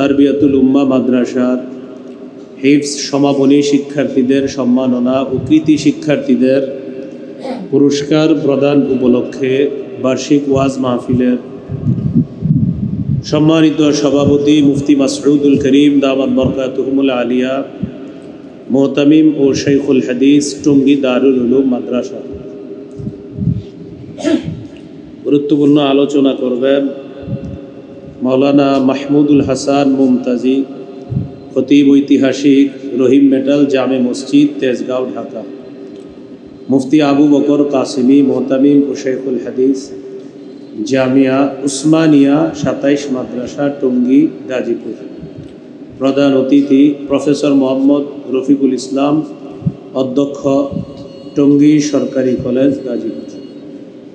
তারবিয়াতুল উম্মাহ মাদ্রাসার হিফজ সমাপনী শিক্ষার্থীদের সম্মাননা ও কৃতি শিক্ষার্থীদের পুরস্কার প্রদান উপলক্ষে বার্ষিক ওয়াজ মাহফিলের সম্মানিত সভাপতি মুফতি মাসউদুল করিম দামাত বরকাতুহুমুল আলিয়া মুহতামিম ও শাইখুল হাদিস টঙ্গী দারুল উলুম মাদ্রাসা গুরুত্বপূর্ণ আলোচনা করবেন মাওলানা মাহমুদুল হাসান মুমতাজি, খতিব ঐতিহাসিক রহিম মেটাল জামে মসজিদ তেজগাঁও ঢাকা। মুফতি আবু বকর কাসিমি মুহতামিম ও শাইখুল হাদিস জামিয়া উসমানিয়া ২৭ মাদ্রাসা টঙ্গী গাজীপুর। প্রধান অতিথি প্রফেসর মোহাম্মদ রফিকুল ইসলাম, অধ্যক্ষ টঙ্গী সরকারি কলেজ গাজীপুর।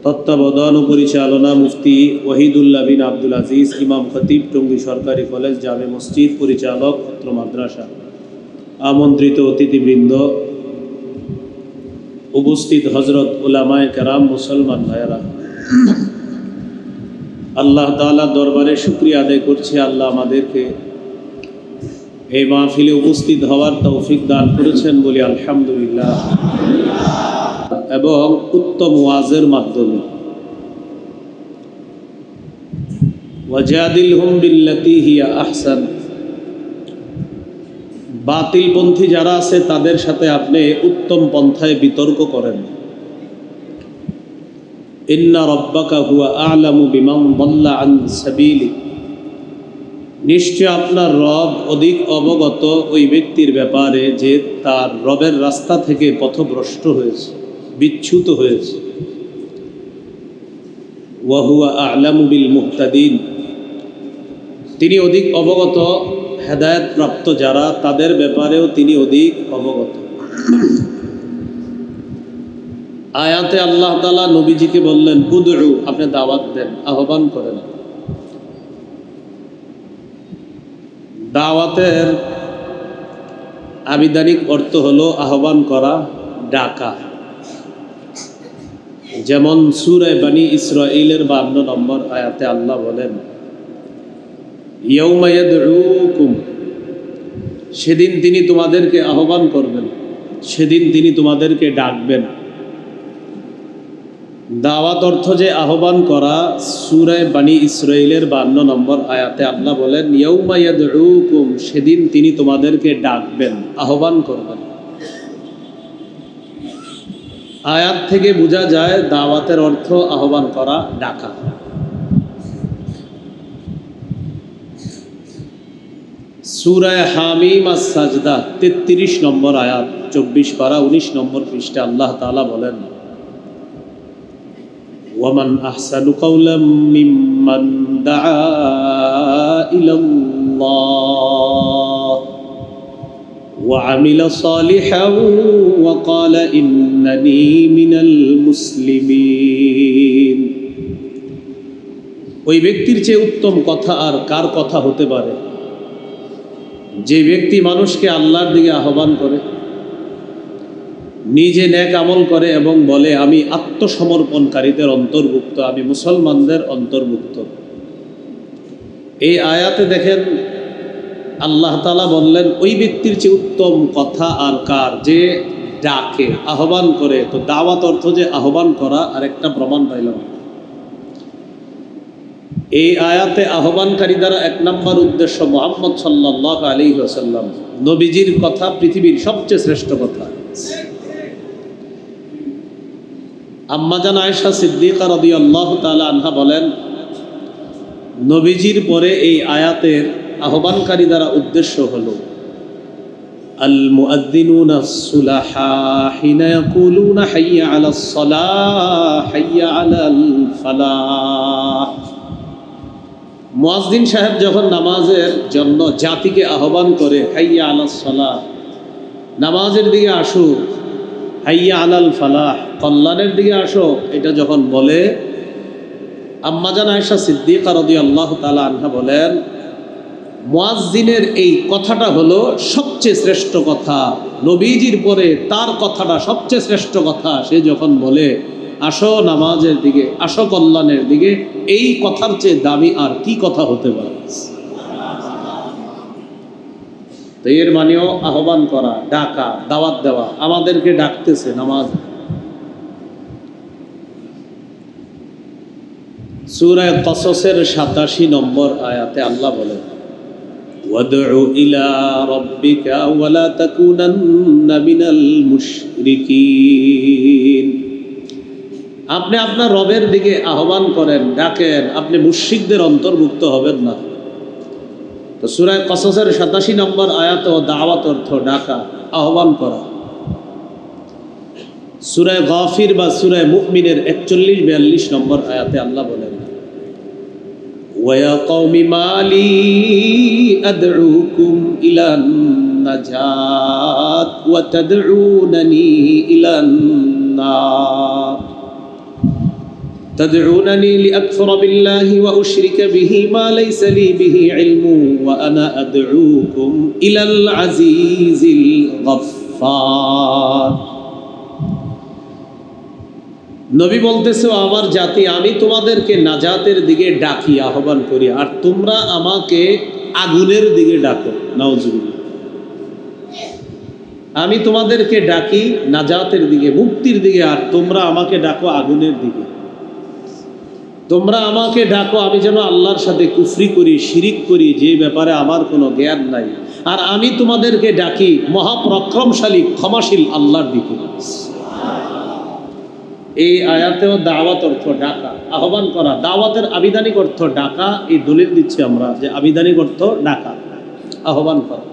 তত্ত্বাবধান ও পরিচালনা মুফতি ওয়াহিদুল্লাহ বিন আব্দুল আজিজ, ইমাম খতিব টঙ্গী সরকারি কলেজ জামে মসজিদ, পরিচালক ছাত্র মাদ্রাসা। আমন্ত্রিত অতিথিবৃন্দ, উপস্থিত হজরত উলামায়ে কেরাম, মুসলমান ভাইয়েরা, আল্লাহ তাআলা দরবারে শুকরিয়া আদায় করছি, আল্লাহ আমাদেরকে এই মাহফিলে উপস্থিত হওয়ার তৌফিক দান করেছেন বলি আলহামদুলিল্লাহ। এবং উত্তম ওয়াজের মাধ্যমে ওয়াজাদিলহুম বিল্লাতী হিয়া আহসান, বাতিলপন্থী যারা আছে তাদের সাথে আপনি উত্তম পন্থায় বিতর্ক করেন। ইন্না রাব্বাকা হুয়া আ'লামু বিমান দাল্লা আন সাবিলি, নিশ্চয় আপনার রব অধিক অবগত ওই ব্যক্তির ব্যাপারে যে তার রবের রাস্তা থেকে পথভ্রষ্ট হয়েছে, বিচ্যুত হয়েছে। ওয়া হুয়া আ'লামু বিল মুহতাদিন, তিনি অধিক অবগত হেদায়েত প্রাপ্ত যারা তাদের ব্যাপারেও তিনি অধিক অবগত। আয়াতে আল্লাহ তাআলা নবীজিকে বললেন উদউ, আপনি দাওয়াত দেন, আহ্বান করেন। দাওয়াতের আবিধানিক অর্থ হলো আহ্বান করা, ডাকা। যেমন সূরা বনী ইসরাঈলের 52 নম্বর আয়াতে আল্লাহ বলেন ইয়াউমা ইয়াদউকুম, সেদিন তিনি তোমাদেরকে আহ্বান করবেন, সেদিন তিনি তোমাদেরকে ডাকবেন। দাওয়াত অর্থ যে আহ্বান করা। সূরা বনী ইসরাঈলের 52 নম্বর আয়াতে আল্লাহ বলেন ইয়াউমা ইয়াদউকুম, সেদিন তিনি তোমাদেরকে ডাকবেন, আহ্বান করবেন। আয়াত থেকে বোঝা যায় দাওয়াতের অর্থ আহ্বান করা, ডাকা। সূরা হামিম আস-সাজদা 33 নম্বর আয়াত, 24 পারা 19 নম্বর পৃষ্ঠা আল্লাহ তাআলা বলেন ওয়ামান আহসানু কাওলাম মিম্মান দাআ ইলাল্লাহ ওয়া আমিলা সালিহান ওয়া ক্বালা ইন্নানী মিনাল মুসলিমিন। ওই ব্যক্তির চেয়ে উত্তম কথা আর কার কথা হতে পারে যে ব্যক্তি মানুষকে আল্লাহর দিকে আহ্বান করে, নিজে নেক আমল করে এবং বলে আমি আত্মসমর্পণকারীদের অন্তর্ভুক্ত, আমি মুসলমানদের অন্তর্ভুক্ত। এই আয়াতে দেখেন আল্লাহ তাআলা বললেন ওই ব্যক্তির চেয়ে উত্তম কথা আর কার, যে ডাকে, আহ্বান করে। তো দাওয়াত অর্থ যে আহ্বান করা, আর একটা প্রমাণ পাইলাম এই আয়াতে আহ্বানকারী দ্বারা 1 নম্বর উদ্দেশ্য মুহাম্মদ সাল্লাল্লাহু আলাইহি ওয়াসাল্লাম, নবীজির কথা পৃথিবীর সবচেয়ে শ্রেষ্ঠ কথা। আম্মা জান আয়েশা সিদ্দিকা রাদিয়াল্লাহু তাআলা আনহা বলেন নবীজির পরে এই আয়াতের আহ্বানকারী দ্বারা উদ্দেশ্য হলো আল মুআদ্দিনুনা সুলাহা হিনা ইয়াকুলুনা হাইয়া আলাস সালাহ হাইয়া আলাল ফালাহ। মুয়াজ্জিন সাহেব যখন নামাজের জন্য জাতিকে আহ্বান করে হাইয়া আলাস সালাহ, নামাজের দিকে আসো, হাইয়া আলাল ফালাহ, কল্যাণের দিকে আসো, এটা যখন বলে, আম্মা জান আয়েশা সিদ্দিকা রাদিয়াল্লাহু তাআলা আনহা বলেন মুয়াজ্জিনের এই কথাটা হলো সবচেয়ে শ্রেষ্ঠ কথা। নবীজির পরে তার কথাটা সবচেয়ে শ্রেষ্ঠ কথা। সে যখন বলে আসো নামাজের দিকে, আসো কল্যাণের দিকে, এই কথার চেয়ে দামি আর কি কথা হতে পারে? তো এর মানেও আহ্বান করা, ডাকা, দাওয়াত দেওয়া। আমাদেরকে ডাকতেছে নামাজ। সূরা কসসের 87 নম্বর আয়াতে আল্লাহ বলেন, ওয়াদউ ইলা রাব্বিকা ওয়া লা তাকুনান্না মিনাল মুশরিকিন। আপনি আপনার রবের দিকে আহ্বান করেন, ডাকেন, আপনি মুশরিকদের অন্তর্ভুক্ত হবেন না। তো সূরা কসসের 87 নম্বর আয়াতে দাওয়াত অর্থ ডাকা, আহ্বান করা। সূরা গাফির বা সূরা মুমিনের 41-42 নম্বর আয়াতে আল্লাহ বলেন, ওয়া কওমি মালি আদউকুম ইলান নাজাত ওয়া তাদউনানি ইলান নার تدعونني لأكفر بالله وأشرك به ما ليس لي به علم وأنا أدعوكم إلى العزيز الغفار। নবী বলতেছে, আমার জাতি, আমি তোমাদেরকে নাজাতের দিকে ডাকি, আহ্বান করি, আর তোমরা আমাকে আগুনের দিকে ডাকো। নাউজুবিল্লাহ। আমি তোমাদেরকে ডাকি নাজাতের দিকে, মুক্তির দিকে, আর তোমরা আমাকে ডাকো আগুনের দিকে। তোমরা আমাকে ডাকো আমি যেন আল্লাহর সাথে কুফরি করি, শিরিক করি, যে ব্যাপারে আমার কোনো জ্ঞান নাই। আর আমি তোমাদেরকে ডাকি মহাপরাক্রমশালী ক্ষমাশীল আল্লাহর দিকে। এই আয়াতেও দাওয়াত অর্থ ডাকা, আহ্বান করা। দাওয়াতের আবিধানিক অর্থ ডাকা। এই দলিল দিচ্ছি আমরা যে আবিধানিক অর্থ ডাকা, আহ্বান করা।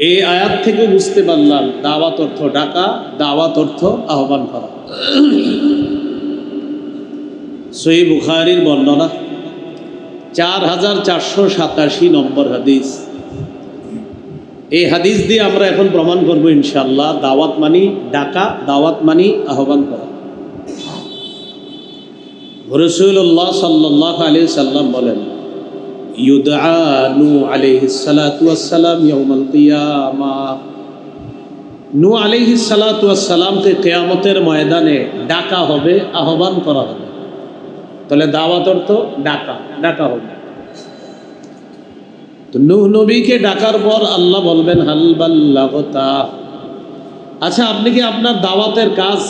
এই আয়াত থেকে বুঝতে পারলাম দাওয়াত অর্থ ডাকা, দাওয়াত অর্থ আহ্বান করা। সহিহ বুখারীর বর্ণনা 4487 নম্বর হাদিস। এই হাদিস দিয়ে আমরা এখন প্রমাণ করব ইনশাআল্লাহ দাওয়াত মানি ডাকা, দাওয়াত মানি আহ্বান করা। রাসূলুল্লাহ সাল্লাল্লাহু আলাইহি সাল্লাম বলেন, ইউদআ নূহ আলাইহিস সালাতু ওয়াস সালাম ইয়াউমাল কিয়ামাহ। নূহ আলাইহিস সালাতু ওয়াস সালামকে কিয়ামতের ময়দানে ডাকা হবে, আহ্বান করা হবে। তাহলে দাওয়াত অর্থ ডাকা, ডাকা হবে। তো নূহ নবীকে ডাকার পর আল্লাহ বলবেন, হাল বাল্লাগতা। আচ্ছা, আপনি কি আপনার দাওয়াতের কাজ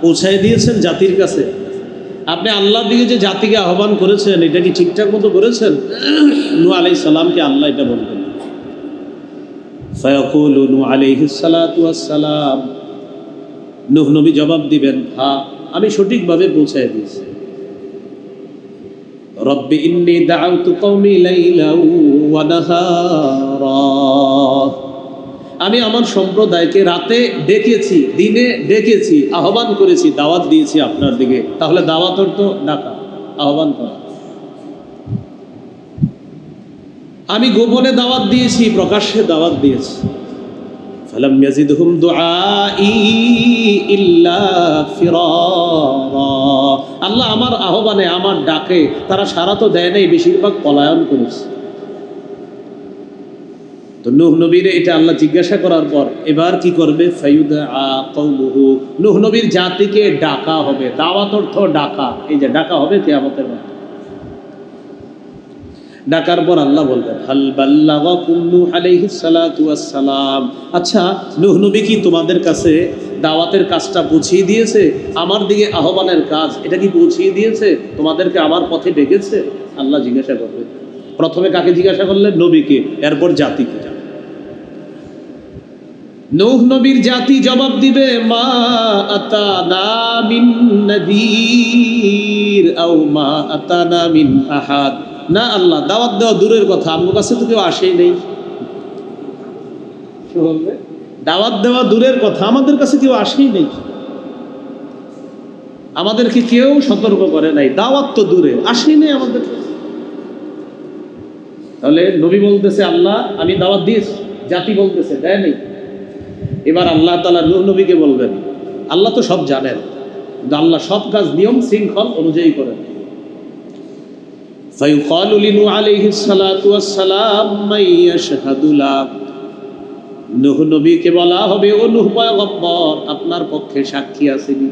পৌঁছায় দিয়েছেন জাতির কাছে? আপনি আল্লাহর দিকে যে জাতিকে আহ্বান করেছেন, এটা কি ঠিকঠাক মতো করেছেন? নূহ আলাইহিস সালামকে আল্লাহ এটা বলবেন। ফায়াকুলু নূহ আলাইহিস সালাতু ওয়াস সালাম। নূহ নবী জবাব দিবেন, হ্যাঁ, আমি সঠিকভাবে পৌঁছায় দিয়েছি। রব্বি ইন্নী দাআউতু কওমি লাইলাও ওয়া নাহারা। আমি আমার সম্প্রদায়কে রাতে ডেকেছি, দিনে ডেকেছি, আহ্বান করেছি, দাওয়াত দিয়েছি আপনার দিকে। তাহলে দাওয়াত অর্থ ডাকা, আহ্বান করা। আমি গোপনে দাওয়াত দিয়েছি, প্রকাশ্যে দাওয়াত দিয়েছি। ফালাম ইয়াজিদহুম দুআই ইল্লা ফিরারা। আল্লাহ আমার আহ্বানে, আমার ডাকে তারা সাড়া তো দেয় নাই, বেশিরভাগ পলায়ন করেছে। তো নূহ নবীর এটা আল্লাহ জিজ্ঞাসা করার পর এবার কি করবে? ফায়ুদআ কওমুহু। নূহ নবীর জাতিকে ডাকা হবে, দাওয়াত অর্থ ডাকা। এই যে ডাকা হবে কিয়ামতের মাঠে। ডাকার পর আল্লাহ বলবেন, হাল বাল্লাগাকুম নূহ আলাইহিস সালাতু ওয়াস সালাম। আচ্ছা, নূহ নবী কি তোমাদের কাছে দাওয়াতের কাজটা পৌঁছিয়ে দিয়েছে? আমার দিকে আহ্বানের কাজ এটা কি পৌঁছিয়ে দিয়েছে? তোমাদেরকে আমার পথে ডেকেছে? আল্লাহ জিজ্ঞাসা করবে। প্রথমে কাকে জিজ্ঞাসা করলেন? নবীকে, এরপর জাতিকে। নূহ নবীর জাতি জবাব দিবে, মা আতানা মিন নাযীর আও মা আতানা মিন আহাদ। না আল্লাহ, দাওয়াত দেওয়া দূরের কথা, আমার কাছে তো কেউ আসেই নেই। দাওয়াত দেওয়া দূরের কথা, আমাদের কাছে কেউ আসেই নেই, আমাদেরকে কেউ সতর্ক করে নাই। দাওয়াত তো দূরে, আসেই নেই আমাদের কাছে। তাহলে নবী বলতেছে, আল্লাহ আমি দাওয়াত দিয়েছি, জাতি বলতেছে দেয় নেই। এবার আল্লাহ তাআলা নূহ নবীকে বলবেন, আল্লাহ তো সব জানেন, কিন্তু আল্লাহ সব কাজ নিয়ম শৃঙ্খল অনুযায়ী করেন। ফায়ুকালু লিনূহ আলাইহিস সালাতু ওয়াস সালাম মান ইয়াশহাদু লাক। নূহ নবীকে বলা হবে, ও নূহ পয়গম্বর, আপনার পক্ষে সাক্ষী আসেনি?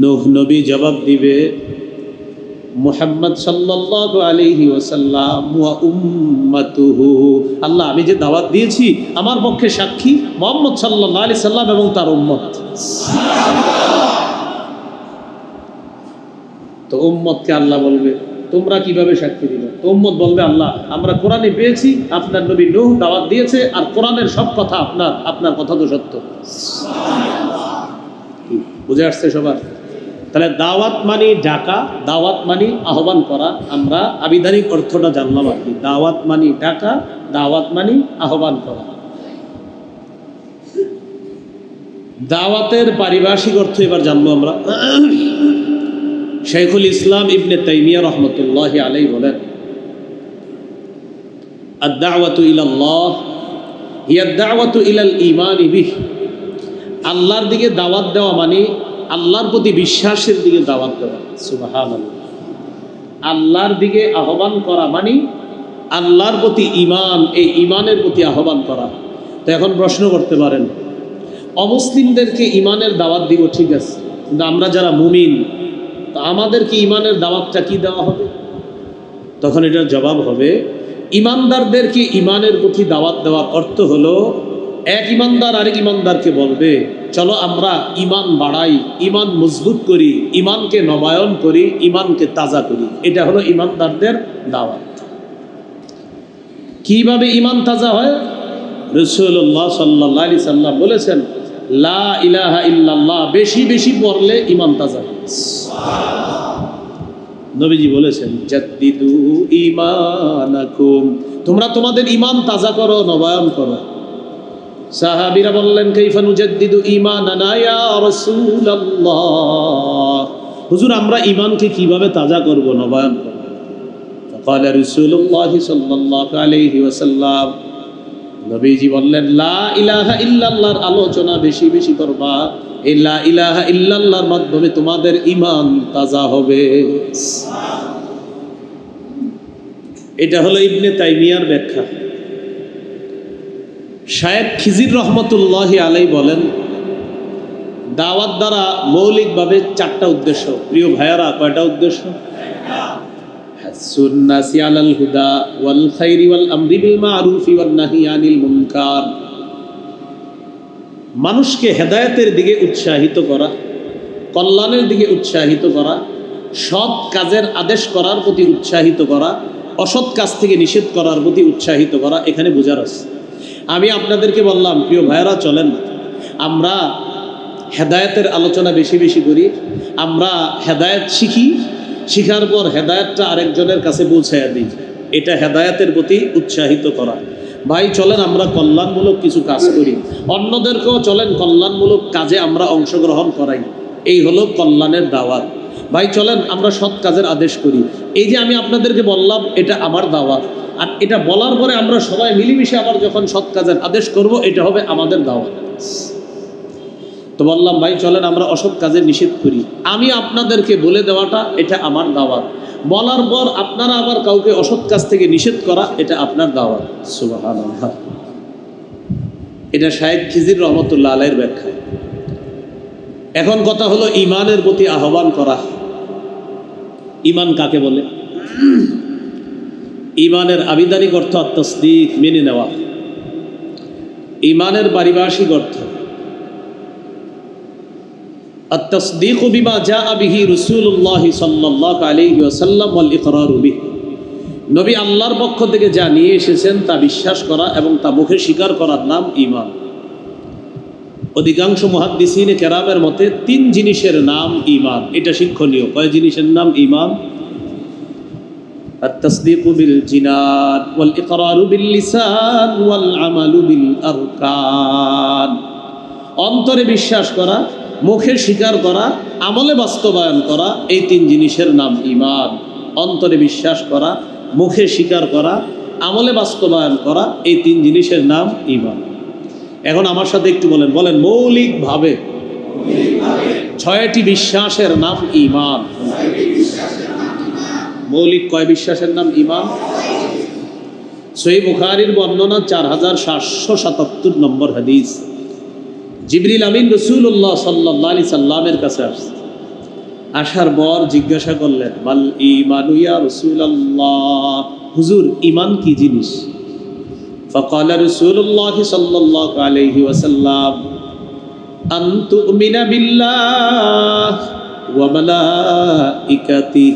নূহ নবী জবাব দিবে, মুহাম্মদ সাল্লাল্লাহু আলাইহি ওয়াসাল্লাম ওয়া উম্মাতুহু। আল্লাহ, আমি যে দাওয়াত দিয়েছি আমার পক্ষে সাক্ষী মুহাম্মদ সাল্লাল্লাহু আলাইহি সাল্লাম এবং তার উম্মত। তো উম্মতকে আল্লাহ বলবে তোমরা কিভাবে সাক্ষী দিলে? তো উম্মত বলবে আল্লাহ, আমরা কোরআনে পেয়েছি আপনার নবী নূহ দাওয়াত দিয়েছে, আর কোরআনের সব কথা আপনার কথা তো সত্য। বুঝে আসছে সবার? তাহলে দাওয়াত মানি ডাকা, দাওয়াত মানি আহ্বান করা। আমরা আবিধানিক অর্থটা জানলাম আর কি। দাওয়াত মানি ডাকা, দাওয়াত মানি আহ্বান করা। দাওয়াতের পারিভাষিক অর্থ এবার জানবো আমরা। শাইখুল ইসলাম ইবনে তাইমিয়া রহমতুল্লাহি আলাইহি বলেন, আদ-দাওয়াতু ইলাল্লাহ হিয়া আদ-দাওয়াতু ইলাল ঈমানি বিহি। আল্লাহর দিকে দাওয়াত দেওয়া মানে আল্লাহর প্রতি বিশ্বাসের দিকে দাওয়াত দেওয়া। সুবহানাল্লাহ। আল্লাহর দিকে আহ্বান করা মানে আল্লাহর প্রতি ঈমান, এই ঈমানের প্রতি আহ্বান করা। তো এখন প্রশ্ন করতে পারেন, অমুসলিমদেরকে ঈমানের দাওয়াত দিব, ঠিক আছে, কিন্তু আমরা যারা মুমিন, তো আমাদেরকে ঈমানের দাওয়াতটা কি দেওয়া হবে? তখন এটার জবাব হবে, ঈমানদারদেরকে ঈমানের প্রতি দাওয়াত দেওয়ার অর্থ হলো এক ঈমানদার আরেক ঈমানদারকে বলবে চলো আমরা ঈমান বাড়াই, ঈমান মজবুত করি, ঈমানকে নবায়ন করি, ঈমানকে তাজা করি। এটা হলো ঈমানদারদের দাওয়াত। কিভাবে ঈমান তাজা হয়? রাসূলুল্লাহ সাল্লাল্লাহু আলাইহি সাল্লাম বলেছেন, লা ইলাহা ইল্লাল্লাহ বেশি বেশি পড়লে ঈমান তাজা হয়। নবীজি বলেছেন, জাদ্দিদু ঈমানাকুম, তোমরা তোমাদের ঈমান তাজা করো, নবায়ন করো। সাহাবীরা বললেন, কাইফা নুজাদ্দিদু ঈমানানা ইয়া রাসূলুল্লাহ, হুজুর আমরা ঈমানকে কিভাবে তাজা করব, নবায়ন করব? ফাকালা রাসূলুল্লাহ সাল্লাল্লাহু আলাইহি ওয়াসাল্লাম, নবীজি বললেন, লা ইলাহা ইল্লাল্লাহর আলোচনা বেশি বেশি করবা। এই লা ইলাহা ইল্লাল্লাহর মাধ্যমে তোমাদের ঈমান তাজা হবে। এটা হলো ইবনে তাইমিয়ার ব্যাখ্যা। শায়েখ খিজির রহমতুল্লাহি আলাইহি বলেন, দাওয়াত দ্বারা মৌলিকভাবে চারটা উদ্দেশ্য। প্রিয় ভাইয়ারা, কয়টা উদ্দেশ্য? হাসসুন নাসি আলাল হুদা ওয়াল খাইরি ওয়াল আমরি বিল মা'রুফি ওয়ান নাহি আনিল মুনকার। মানুষকে হেদায়েতের দিকে উৎসাহিত করা, কল্যাণের দিকে উৎসাহিত করা, সৎ কাজের আদেশ করার প্রতি উৎসাহিত করা, অসৎ কাজ থেকে নিষেধ করার প্রতি উৎসাহিত করা। এখানে বোঝার আছে। আমি আপনাদেরকে বললাম, প্রিয় ভাইয়েরা চলেন আমরা হেদায়েতের আলোচনা বেশি বেশি করি, আমরা হেদায়েত শিখি, শিখার পর হেদায়েতটা আরেকজনের কাছে পৌঁছাইয়া দিই। এটা হেদায়েতের প্রতি উৎসাহিত করা। ভাই চলেন আমরা কল্যাণমূলক কিছু কাজ করি, অন্যদেরকেও চলেন কল্যাণমূলক কাজে আমরা অংশগ্রহণ করাই। এই হলো কল্যাণের দাওয়াত। ভাই চলেন আমরা সৎ কাজের আদেশ করি। এই যে আমি আপনাদেরকে বললাম, এটা আমার দাওয়াত। আর এটা বলার পরে আমরা সবাই মিলেমিশে আবার যখন সৎ কাজের আদেশ করব, এটা হবে আমাদের দাওয়াত। তো বললাম, ভাই চলেন আমরা অসৎ কাজের নিষেধ করি। আমি আপনাদেরকে বলে দেওয়াটা এটা আমার দাওয়াত। বলার পর আপনারা আবার কাউকে অসৎ কাজ থেকে নিষেধ করা, এটা আপনার দাওয়াত। সুবহানাল্লাহ। এটা শায়েখ খিজির রহমতুল্লাহ আলাইহির ব্যাখ্যা। এখন কথা হলো ঈমানের প্রতি আহ্বান করা। ঈমান কাকে বলে? ঈমানের আবিধানিক অর্থ আত-তাসদীক, মেনে নেওয়া। ঈমানের পারিভাষিক অর্থ আত-তাসদীকু বিমা জাআ বিহি রাসূলুল্লাহ সাল্লাল্লাহু আলাইহি ওয়াসাল্লাম ওয়াল ইকরারু বিহি। নবী আল্লাহর পক্ষ থেকে যা নিয়ে এসেছেন তা বিশ্বাস করা এবং তা মুখে স্বীকার করার নাম ঈমান। অধিকাংশ মুহাদ্দিসিনে কেরামের মতে তিন জিনিসের নাম ঈমান। এটা শিক্ষণীয়। কয় জিনিসের নাম ঈমান? التصديق بالجنان والإقرار باللسان والعمل بالأركان। অন্তরে বিশ্বাস করা, মুখে স্বীকার করা, আমলে বাস্তবায়ন করা, এই তিন জিনিসের নাম ঈমান। অন্তরে বিশ্বাস করা, মুখে স্বীকার করা, আমলে বাস্তবায়ন করা, এই তিন জিনিসের নাম ঈমান। এখন আমার সাথে একটু বলেন মৌলিকভাবে ছয়টি বিশ্বাসের নাম ঈমান। মৌলিক কয় বিশ্বাসের নাম ঈমান? সহিহ বুখারীর বর্ণনা 4777 নম্বর হাদিস। জিবরিল আমিন রাসূলুল্লাহ সাল্লাল্লাহু আলাইহি সাল্লামের কাছে আসছে। আসার পর জিজ্ঞাসা করলেন, মাল ঈমানু ইয়া রাসূলুল্লাহ, হুজুর ঈমান কি জিনিস? فقال رسول الله صلى الله عليه وسلم أن تؤمن بالله وملائكته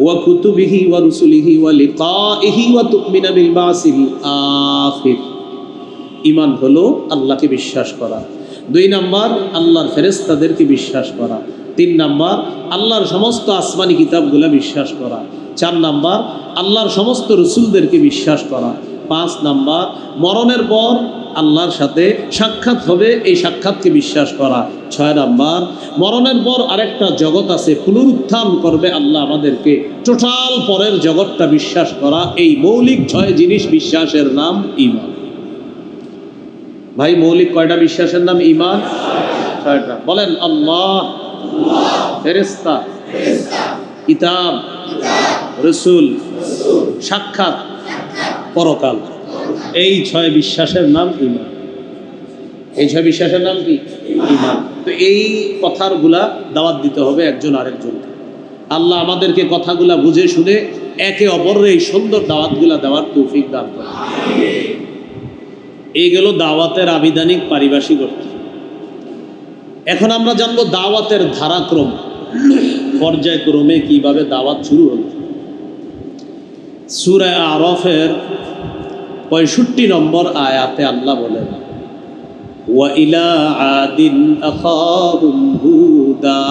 وكتبه ورسله ولقائه وتؤمن بالبعث الآخر। ঈমান হলো আল্লাহকে বিশ্বাস করা। 2 নাম্বার আল্লাহর ফেরেশতাদেরকে বিশ্বাস করা। 3 নাম্বার আল্লাহর সমস্ত আসমানি কিতাবগুলো বিশ্বাস করা। 4 নাম্বার আল্লাহর সমস্ত রসুলদেরকে বিশ্বাস করা। 5 নাম্বার মরণের পর আল্লাহর সাথে সাক্ষাৎ হবে, এই সাক্ষাৎকে বিশ্বাস করা। 6 নাম্বার মরণের পর আরেকটা জগৎ আছে, পুনরুত্থান করবে আল্লাহ আমাদেরকে, টোটাল পরের জগৎটা বিশ্বাস করা। এই মৌলিক 6 জিনিস বিশ্বাসের নাম ঈমান। ভাই, মৌলিক কয়টা বিশ্বাসের নাম ঈমান? 6টা। বলেন, আল্লাহ, ফেরেশতা, কিতাব, রসুল, সাক্ষাৎ, পরকাল। এই 6 বিশ্বাসের নাম ঈমান। এই 6 বিশ্বাসের নাম কি? ঈমান। তো এই কথাগুলা দাওয়াত দিতে হবে একজন আরেকজনকে। আল্লাহ আমাদেরকে কথাগুলা বুঝে শুনে একে অপরের এই সুন্দর দাওয়াতগুলা দেওয়ার তৌফিক দান করে। এই গেল দাওয়াতের আবিধানিক পারিভাষিক অর্থ। এখন আমরা জানবো দাওয়াতের ধারাক্রম, পর্যায়ক্রমে কিভাবে দাওয়াত শুরু হল। সূরা আরাফের 65 নম্বর আয়াতে আল্লাহ বলেন, ওয়া ইলা আদিন আখাহুম হুদা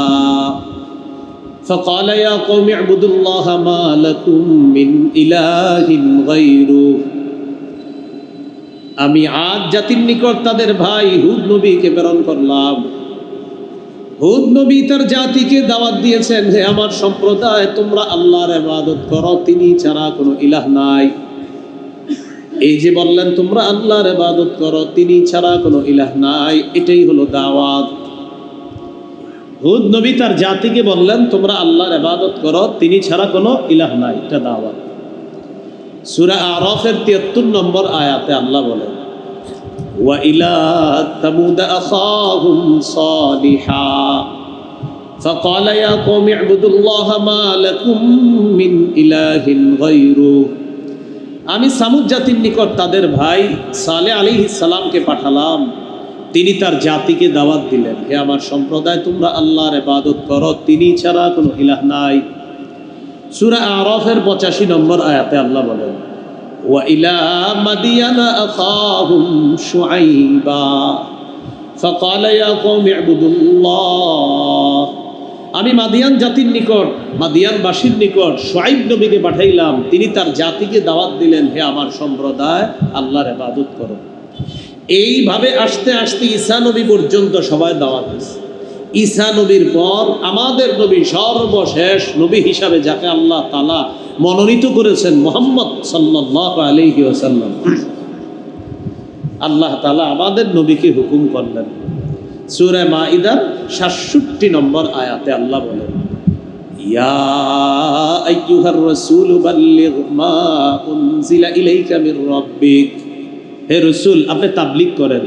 ফাকালা ইয়া কওমি ইবুদুল্লাহা মা লাকুম মিন ইলাহিন গায়রু। আমি আদ জাতির নিকট তাদের ভাই হুদ নবীকে প্রেরণ করলাম। হুদ নবী তার জাতিকে দাওয়াত দিয়েছেন, হে আমার সম্প্রদায়, তোমরা আল্লাহর ইবাদত করো, তিনি ছাড়া কোনো ইলাহ নাই। এই যে বললেন তোমরা আল্লাহর ইবাদত করো, তিনি ছাড়া কোনো ইলাহ নাই, এটাই হলো দাওয়াত। হুদ নবী তার জাতিকে বললেন তোমরা আল্লাহর ইবাদত করো, তিনি ছাড়া কোনো ইলাহ নাই, এটা দাওয়াত। সূরা আরাফের 73 নম্বর আয়াতে আল্লাহ বলেন, ওয়া ইলা তামুদ আখাহুম সালিহা ফাকালা ইয়া কওমি ইবুদুল্লাহা মা লাকুম মিন ইলাহিন গায়রু। আমি সামুদ জাতির নিকট তাদের ভাই সালেহ আলাইহিস সালামকে পাঠালাম, তিনি তার জাতিকে দাওয়াত দিলেন, হে আমার সম্প্রদায়, তোমরা আল্লাহর ইবাদত করো, তিনি ছাড়া কোনো ইলাহ নাই। সূরা আরাফের 85 নম্বর আয়াতে আল্লাহ বলেন, ওয়া ইলা মাদিয়ানা আখাহুম শুআইবা ফাকালা ইয়া কওমি ইবুদুল্লাহ। আমি মাদিয়ান জাতির নিকট, মাদিয়ানবাসীর নিকট শুআইব নবীকে পাঠাইলাম, তিনি তার জাতিকে দাওয়াত দিলেন, হে আমার সম্প্রদায়, আল্লাহর ইবাদত করো। এইভাবে আস্তে আস্তে ঈসা নবী পর্যন্ত সবাই দাওয়াত দিয়েছে। ঈসা নবীর পর আমাদের নবী সর্বশেষ নবী হিসাবে যাকে আল্লাহ তাআলা মনোনীত করেছেন, মুহাম্মদ সাল্লাল্লাহু আলাইহি ওয়াসাল্লাম। আল্লাহ তাআলা আমাদের নবীকে হুকুম করলেন। সূরা মাইদার 67 নম্বর আয়াতে আল্লাহ বলেন, ইয়া আইয়ুহার রাসূল বাল্লিগ মা উনজিলা ইলাইকা মির রাব্বিক। হে রাসূল, আপনি তাবলীগ করেন,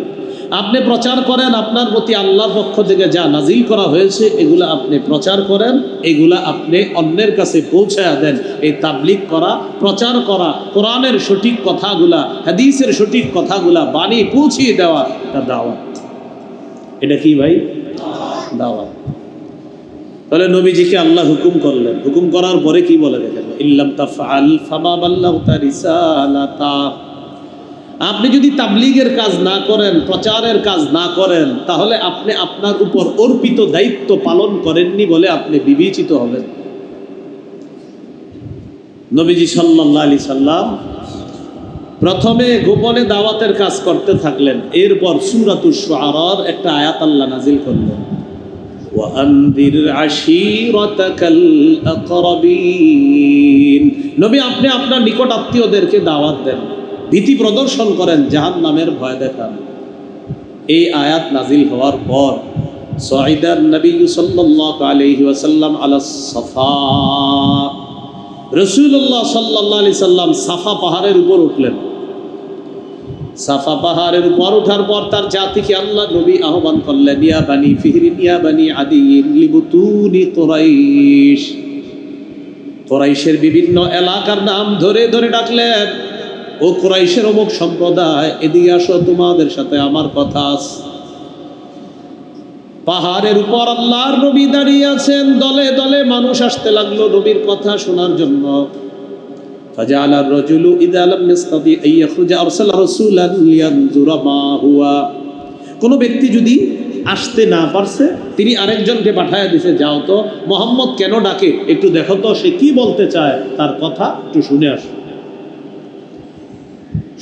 আপনি প্রচার করেন, আপনার প্রতি আল্লাহর পক্ষ থেকে যা নাজিল করা হয়েছে এগুলা আপনি প্রচার করেন, এগুলা আপনি অন্যের কাছে পৌঁছায়া দেন। এই তাবলীগ করা, প্রচার করা, কোরআনের সঠিক কথাগুলা, হাদিসের সঠিক কথাগুলা বাণী পৌঁছিয়ে দেওয়া, এটা দাওয়াত। এটা কি ভাই? দাওয়াত। তাহলে নবীজিকে আল্লাহ হুকুম করলেন, হুকুম করার পরে কি বলে দেখেন, ইল্লাম তাফআল ফামা বাল্লাগতা রিসালাতা। আপনি যদি তাবলীগের কাজ না করেন, প্রচারের কাজ না করেন, তাহলে আপনি আপনার উপর অর্পিত দায়িত্ব পালন করেননি বলে আপনি বিবেচিত হবেন। নবীজি সাল্লাল্লাহু আলাইহি সাল্লাম প্রথমে গোপনে দাওয়াতের কাজ করতে থাকলেন। এরপর সূরাতুশ শুআরার একটা আয়াত আল্লাহ নাজিল করলেন, ওয়া আনদির আশীরাতাকাল আকরাবিন। নবী, আপনি আপনার নিকট আত্মীয়দেরকে দাওয়াত দেন, ভীতি প্রদর্শন করেন, জাহান্নামের ভয় দেখান। এই আয়াত নাজিল হওয়ার পর সাইদান নবী সাল্লাল্লাহু আলাইহি ওয়াসাল্লাম আলা সাফা, রাসূলুল্লাহ সাল্লাল্লাহু আলাইহি সাল্লাম সাফা পাহাড়ের উপর উঠলেন। সাফা পাহাড়ের উপর ওঠার পর তার জাতিকে আল্লাহ নবী আহ্বান করলেন, ইয়া বানি ফিহরিন ইয়া বানি আদিয়িন লিবুতুনি কুরাইশ। কুরাইশের বিভিন্ন এলাকার নাম ধরে ধরে ডাকলেন, ও কুরাইশের অমুক সম্প্রদায়, এদিকে আসো, তোমাদের সাথে আমার কথা আছে। পাহাড়ের উপর আল্লাহর নবী দাঁড়িয়ে আছেন, দলে দলে মানুষ আসতে লাগলো নবীর কথা শোনার জন্য। فجعل الرجل اذا لم يستطيع ان يخرج ارسل رسولا لينظر ما هو। কোন ব্যক্তি যদি আসতে না পারছে, তিনি আরেকজনকে পাঠায় দিয়েছে, যাও তো মোহাম্মদ কেন ডাকে, একটু দেখো তো সে কি বলতে চায়, তার কথা একটু শুনে আসো।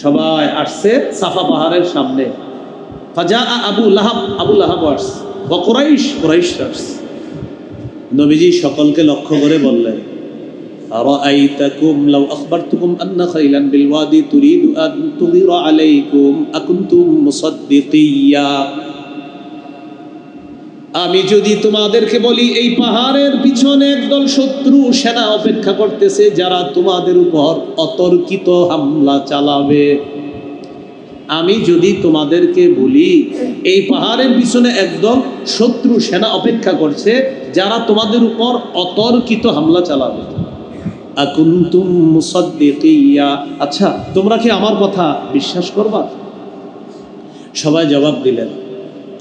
সবাই আসছে সাফা পাহাড়ের সামনে। ফাজা আবু লাহাব আসছে, ওয়া কুরাইশ আসছে। নবীজি সকলকে লক্ষ্য করে বললেন, أرأيتكم لو أخبرتكم أن خيلا بالوادي تريد أن تغير عليكم أكنتم مصدقيا। আমি যদি তোমাদেরকে বলি এই পাহাড়ের পিছনে একদল শত্রু সেনা অপেক্ষা করতেছে, যারা তোমাদের উপর অতর্কিত হামলা চালাবে, আমি যদি তোমাদেরকে বলি এই পাহাড়ের পিছনে একদল শত্রু সেনা অপেক্ষা করছে, যারা তোমাদের উপর অতর্কিত হামলা চালাবে, আকুনতুম মুসাদ্দিকিয়া, আচ্ছা তোমরা কি আমার কথা বিশ্বাস করবা? সবাই জবাব দিলেন,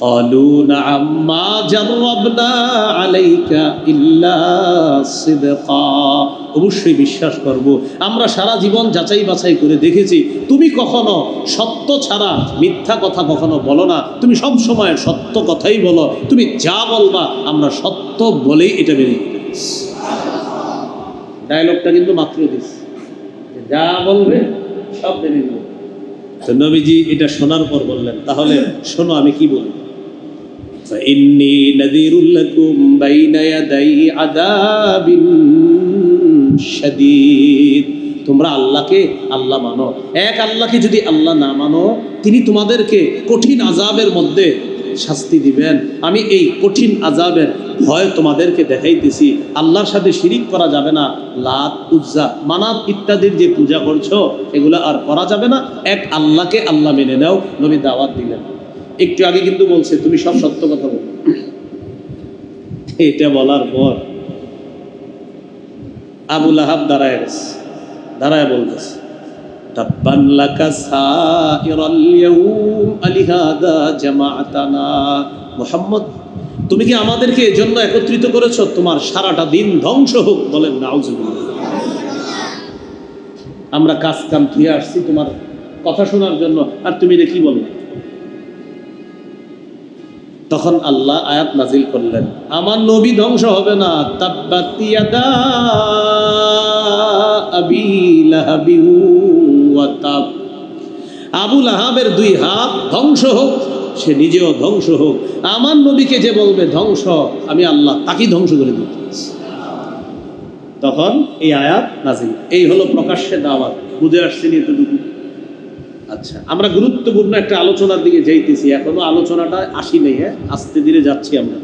ক্বালু নাআম মা জাররাবনা আলাইকা ইল্লা সিদকা। অবশ্যই বিশ্বাস করব, আমরা সারা জীবন যাচাই বাছাই করে দেখেছি তুমি কখনো সত্য ছাড়া মিথ্যা কথা কখনো বলো না, তুমি সব সময় সত্য কথাই বলো, তুমি যা বলবা আমরা সত্য বলেই এটা মেনে নিই। ডায়লগটা কিন্তু মাত্র দিস, যা বলবে সব মেনে নেবে। তো নবীজি এটা শোনার পর বললেন, তাহলে শোনো আমি কি বলি। ফাইন্নী নাযীরুল লাকুম বাইনা ইয়াদাই আযাবিন শাদীদ। তোমরা আল্লাহকে আল্লাহ মানো, এক আল্লাহকে যদি আল্লাহ না মানো, তিনি তোমাদেরকে কঠিন আযাবের মধ্যে শাস্তি দিবেন। আমি এই কঠিন আযাবের ভয় তোমাদেরকে দেখাইতেছি। আল্লাহর সাথে শিরিক করা যাবে না, লাত উজ্জা মানাত ইত্যাদির যে পূজা করছো এগুলো আর করা যাবে না, এক আল্লাহকে আল্লাহ মেনে নাও। নবী দাওয়াত দিলেন। একটু আগে কিন্তু বলছে তুমি সব সত্য কথা বলো। এটা বলার পর আবু লাহাব দাঁড়ায় গেছে, দাঁড়ায় বলতেছে, তাব্বান লাকা সাইরাল ইয়াউম আলিহাদা জামাআতানা। মুহাম্মদ, তুমি কি আমাদেরকে এজন্য একত্রিত করেছো? তোমার সারাটা দিন ধ্বংস হোক। বলেন নাউজুবিল্লাহ। আমরা কাজ কাম দিয়ে আসছি তোমার কথা শোনার জন্য, আর তুমি এটা কি বলো? তখন আল্লাহ আয়াত নাজিল করলেন, আমার নবী ধ্বংস হবে না। তাব্বাত ইয়াদা আবি লাহাবি ওয়া তাব। আবু লাহাবের দুই হাত ধ্বংস হোক, সে নিজেও ধ্বংস হোক। আমার নবীকে যে বলবে ধ্বংস, আমি আল্লাহ তাকে ধ্বংস করে দেব। তখন এই আয়াত নাজিল। এই হলো প্রকাশ্যে দাওয়াত। বুঝে আসছেন এতটুকু? আচ্ছা, আমরা গুরুত্বপূর্ণ একটা আলোচনার দিকে যাইতেছি, এখনো আলোচনাটা আসি নেই, হ্যাঁ, আস্তে ধীরে যাচ্ছি আমরা।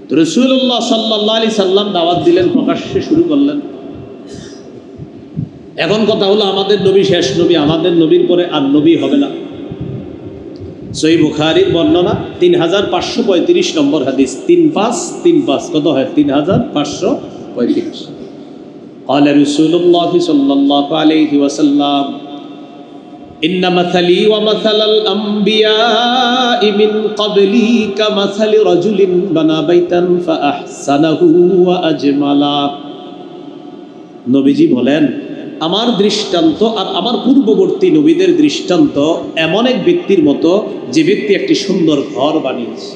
তো রাসূলুল্লাহ সাল্লাল্লাহু আলাইহি সাল্লাম দাওয়াত দিলেন, প্রকাশ্যে শুরু করলেন। এখন কথা হলো, আমাদের নবী শেষ নবী, আমাদের নবীর পরে আর নবী হবে না। সহিহ বুখারীর বর্ণনা 3535 নম্বর হাদিস, 3535 কত হয়? 3535। قال رسول الله صلى الله عليه وسلم إن مثلي ومثل الأنبياء من قبلي كمثل رجل بنى بيتا فأحسنه وأجمله। নবীজি বলেন, আমার দৃষ্টান্ত আর আমার পূর্ববর্তী নবীদের দৃষ্টান্ত এমন এক ব্যক্তির মতো, যে ব্যক্তি একটি সুন্দর ঘর বানিয়েছে।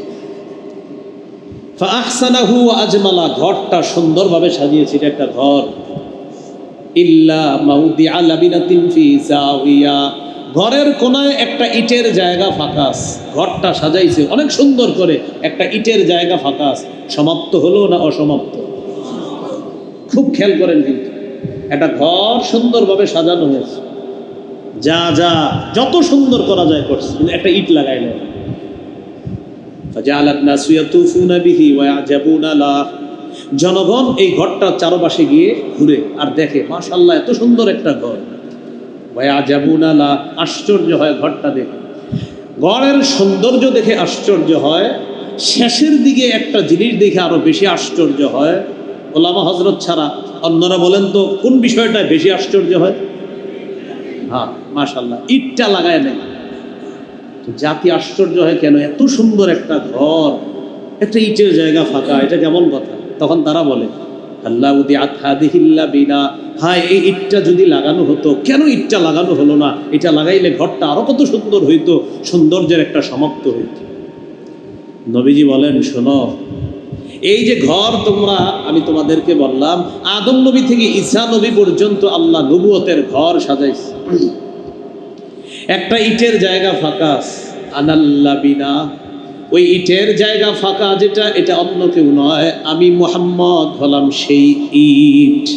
ফাআহসানাহু ওয়া আজমালা, ঘরটা সুন্দরভাবে সাজিয়েছে। এটা একটা ঘর। ইল্লা মাউদিআ লাবিনাতিন ফি যাওয়িয়া, ঘরের কোনায় একটা ইটের জায়গা ফাঁকা আছে। ঘরটা সাজাইছে অনেক সুন্দর করে, একটা ইটের জায়গা ফাঁকা আছে। সমাপ্ত হলো না অসমাপ্ত? খুব খেয়াল করেন, কিন্তু একটা ঘর সুন্দরভাবে সাজানো হয়েছে, যা যা যত সুন্দর করা যায় করছে, কিন্তু একটা ইট লাগাইলেন। ফাজালাত নাসু ইয়াতুফুনা বিহি ওয়া ইয়াজাবুনা লা, জনগণ এই ঘরটার চারপাশে গিয়ে ঘুরে আর দেখে, মাশাআল্লাহ এত সুন্দর একটা ঘর। ওয়ায়াজাবুনা লা, আশ্চর্য হয় ঘরটা দেখে। ঘরের সৌন্দর্য দেখে আশ্চর্য হয়, শেষের দিকে একটা জিনিস দেখে আরো বেশি আশ্চর্য হয়। ওলামা হযরত ছাড়া অন্যরা বলেন তো কোন বিষয়টা বেশি আশ্চর্য হয়? হ্যাঁ, মাশাআল্লাহ, ইটটা লাগায় নেই। জাতি আশ্চর্য হয় কেন এত সুন্দর একটা ঘর, একটা ইটের জায়গা ফাঁকা, এটা কেমন কথা? তখন তারা বলে আল্লাহ উদিআত হাদিহিল্লা বিনা, হায় এই ইটটা যদি লাগানো হতো, কেন ইটটা লাগানো হলো না? এটা লাগাইলে ঘরটা আরো কত সুন্দর হইতো, সৌন্দর্যের একটা সমাপ্ত হইত। নবীজি বলেন, শোনো, এই যে ঘর তোমরা, আমি তোমাদেরকে বললাম আদম নবী থেকে ঈসা নবী পর্যন্ত আল্লাহ নবুয়তের ঘর সাজাইছে। একটা ইটের জায়গা ফাঁকা, আনাল্লা বিনা, ওই ইটের জায়গা ফাঁকা যেটা, এটা অন্য কেউ নয়, আমি মুহাম্মদ হলাম সেই ইট।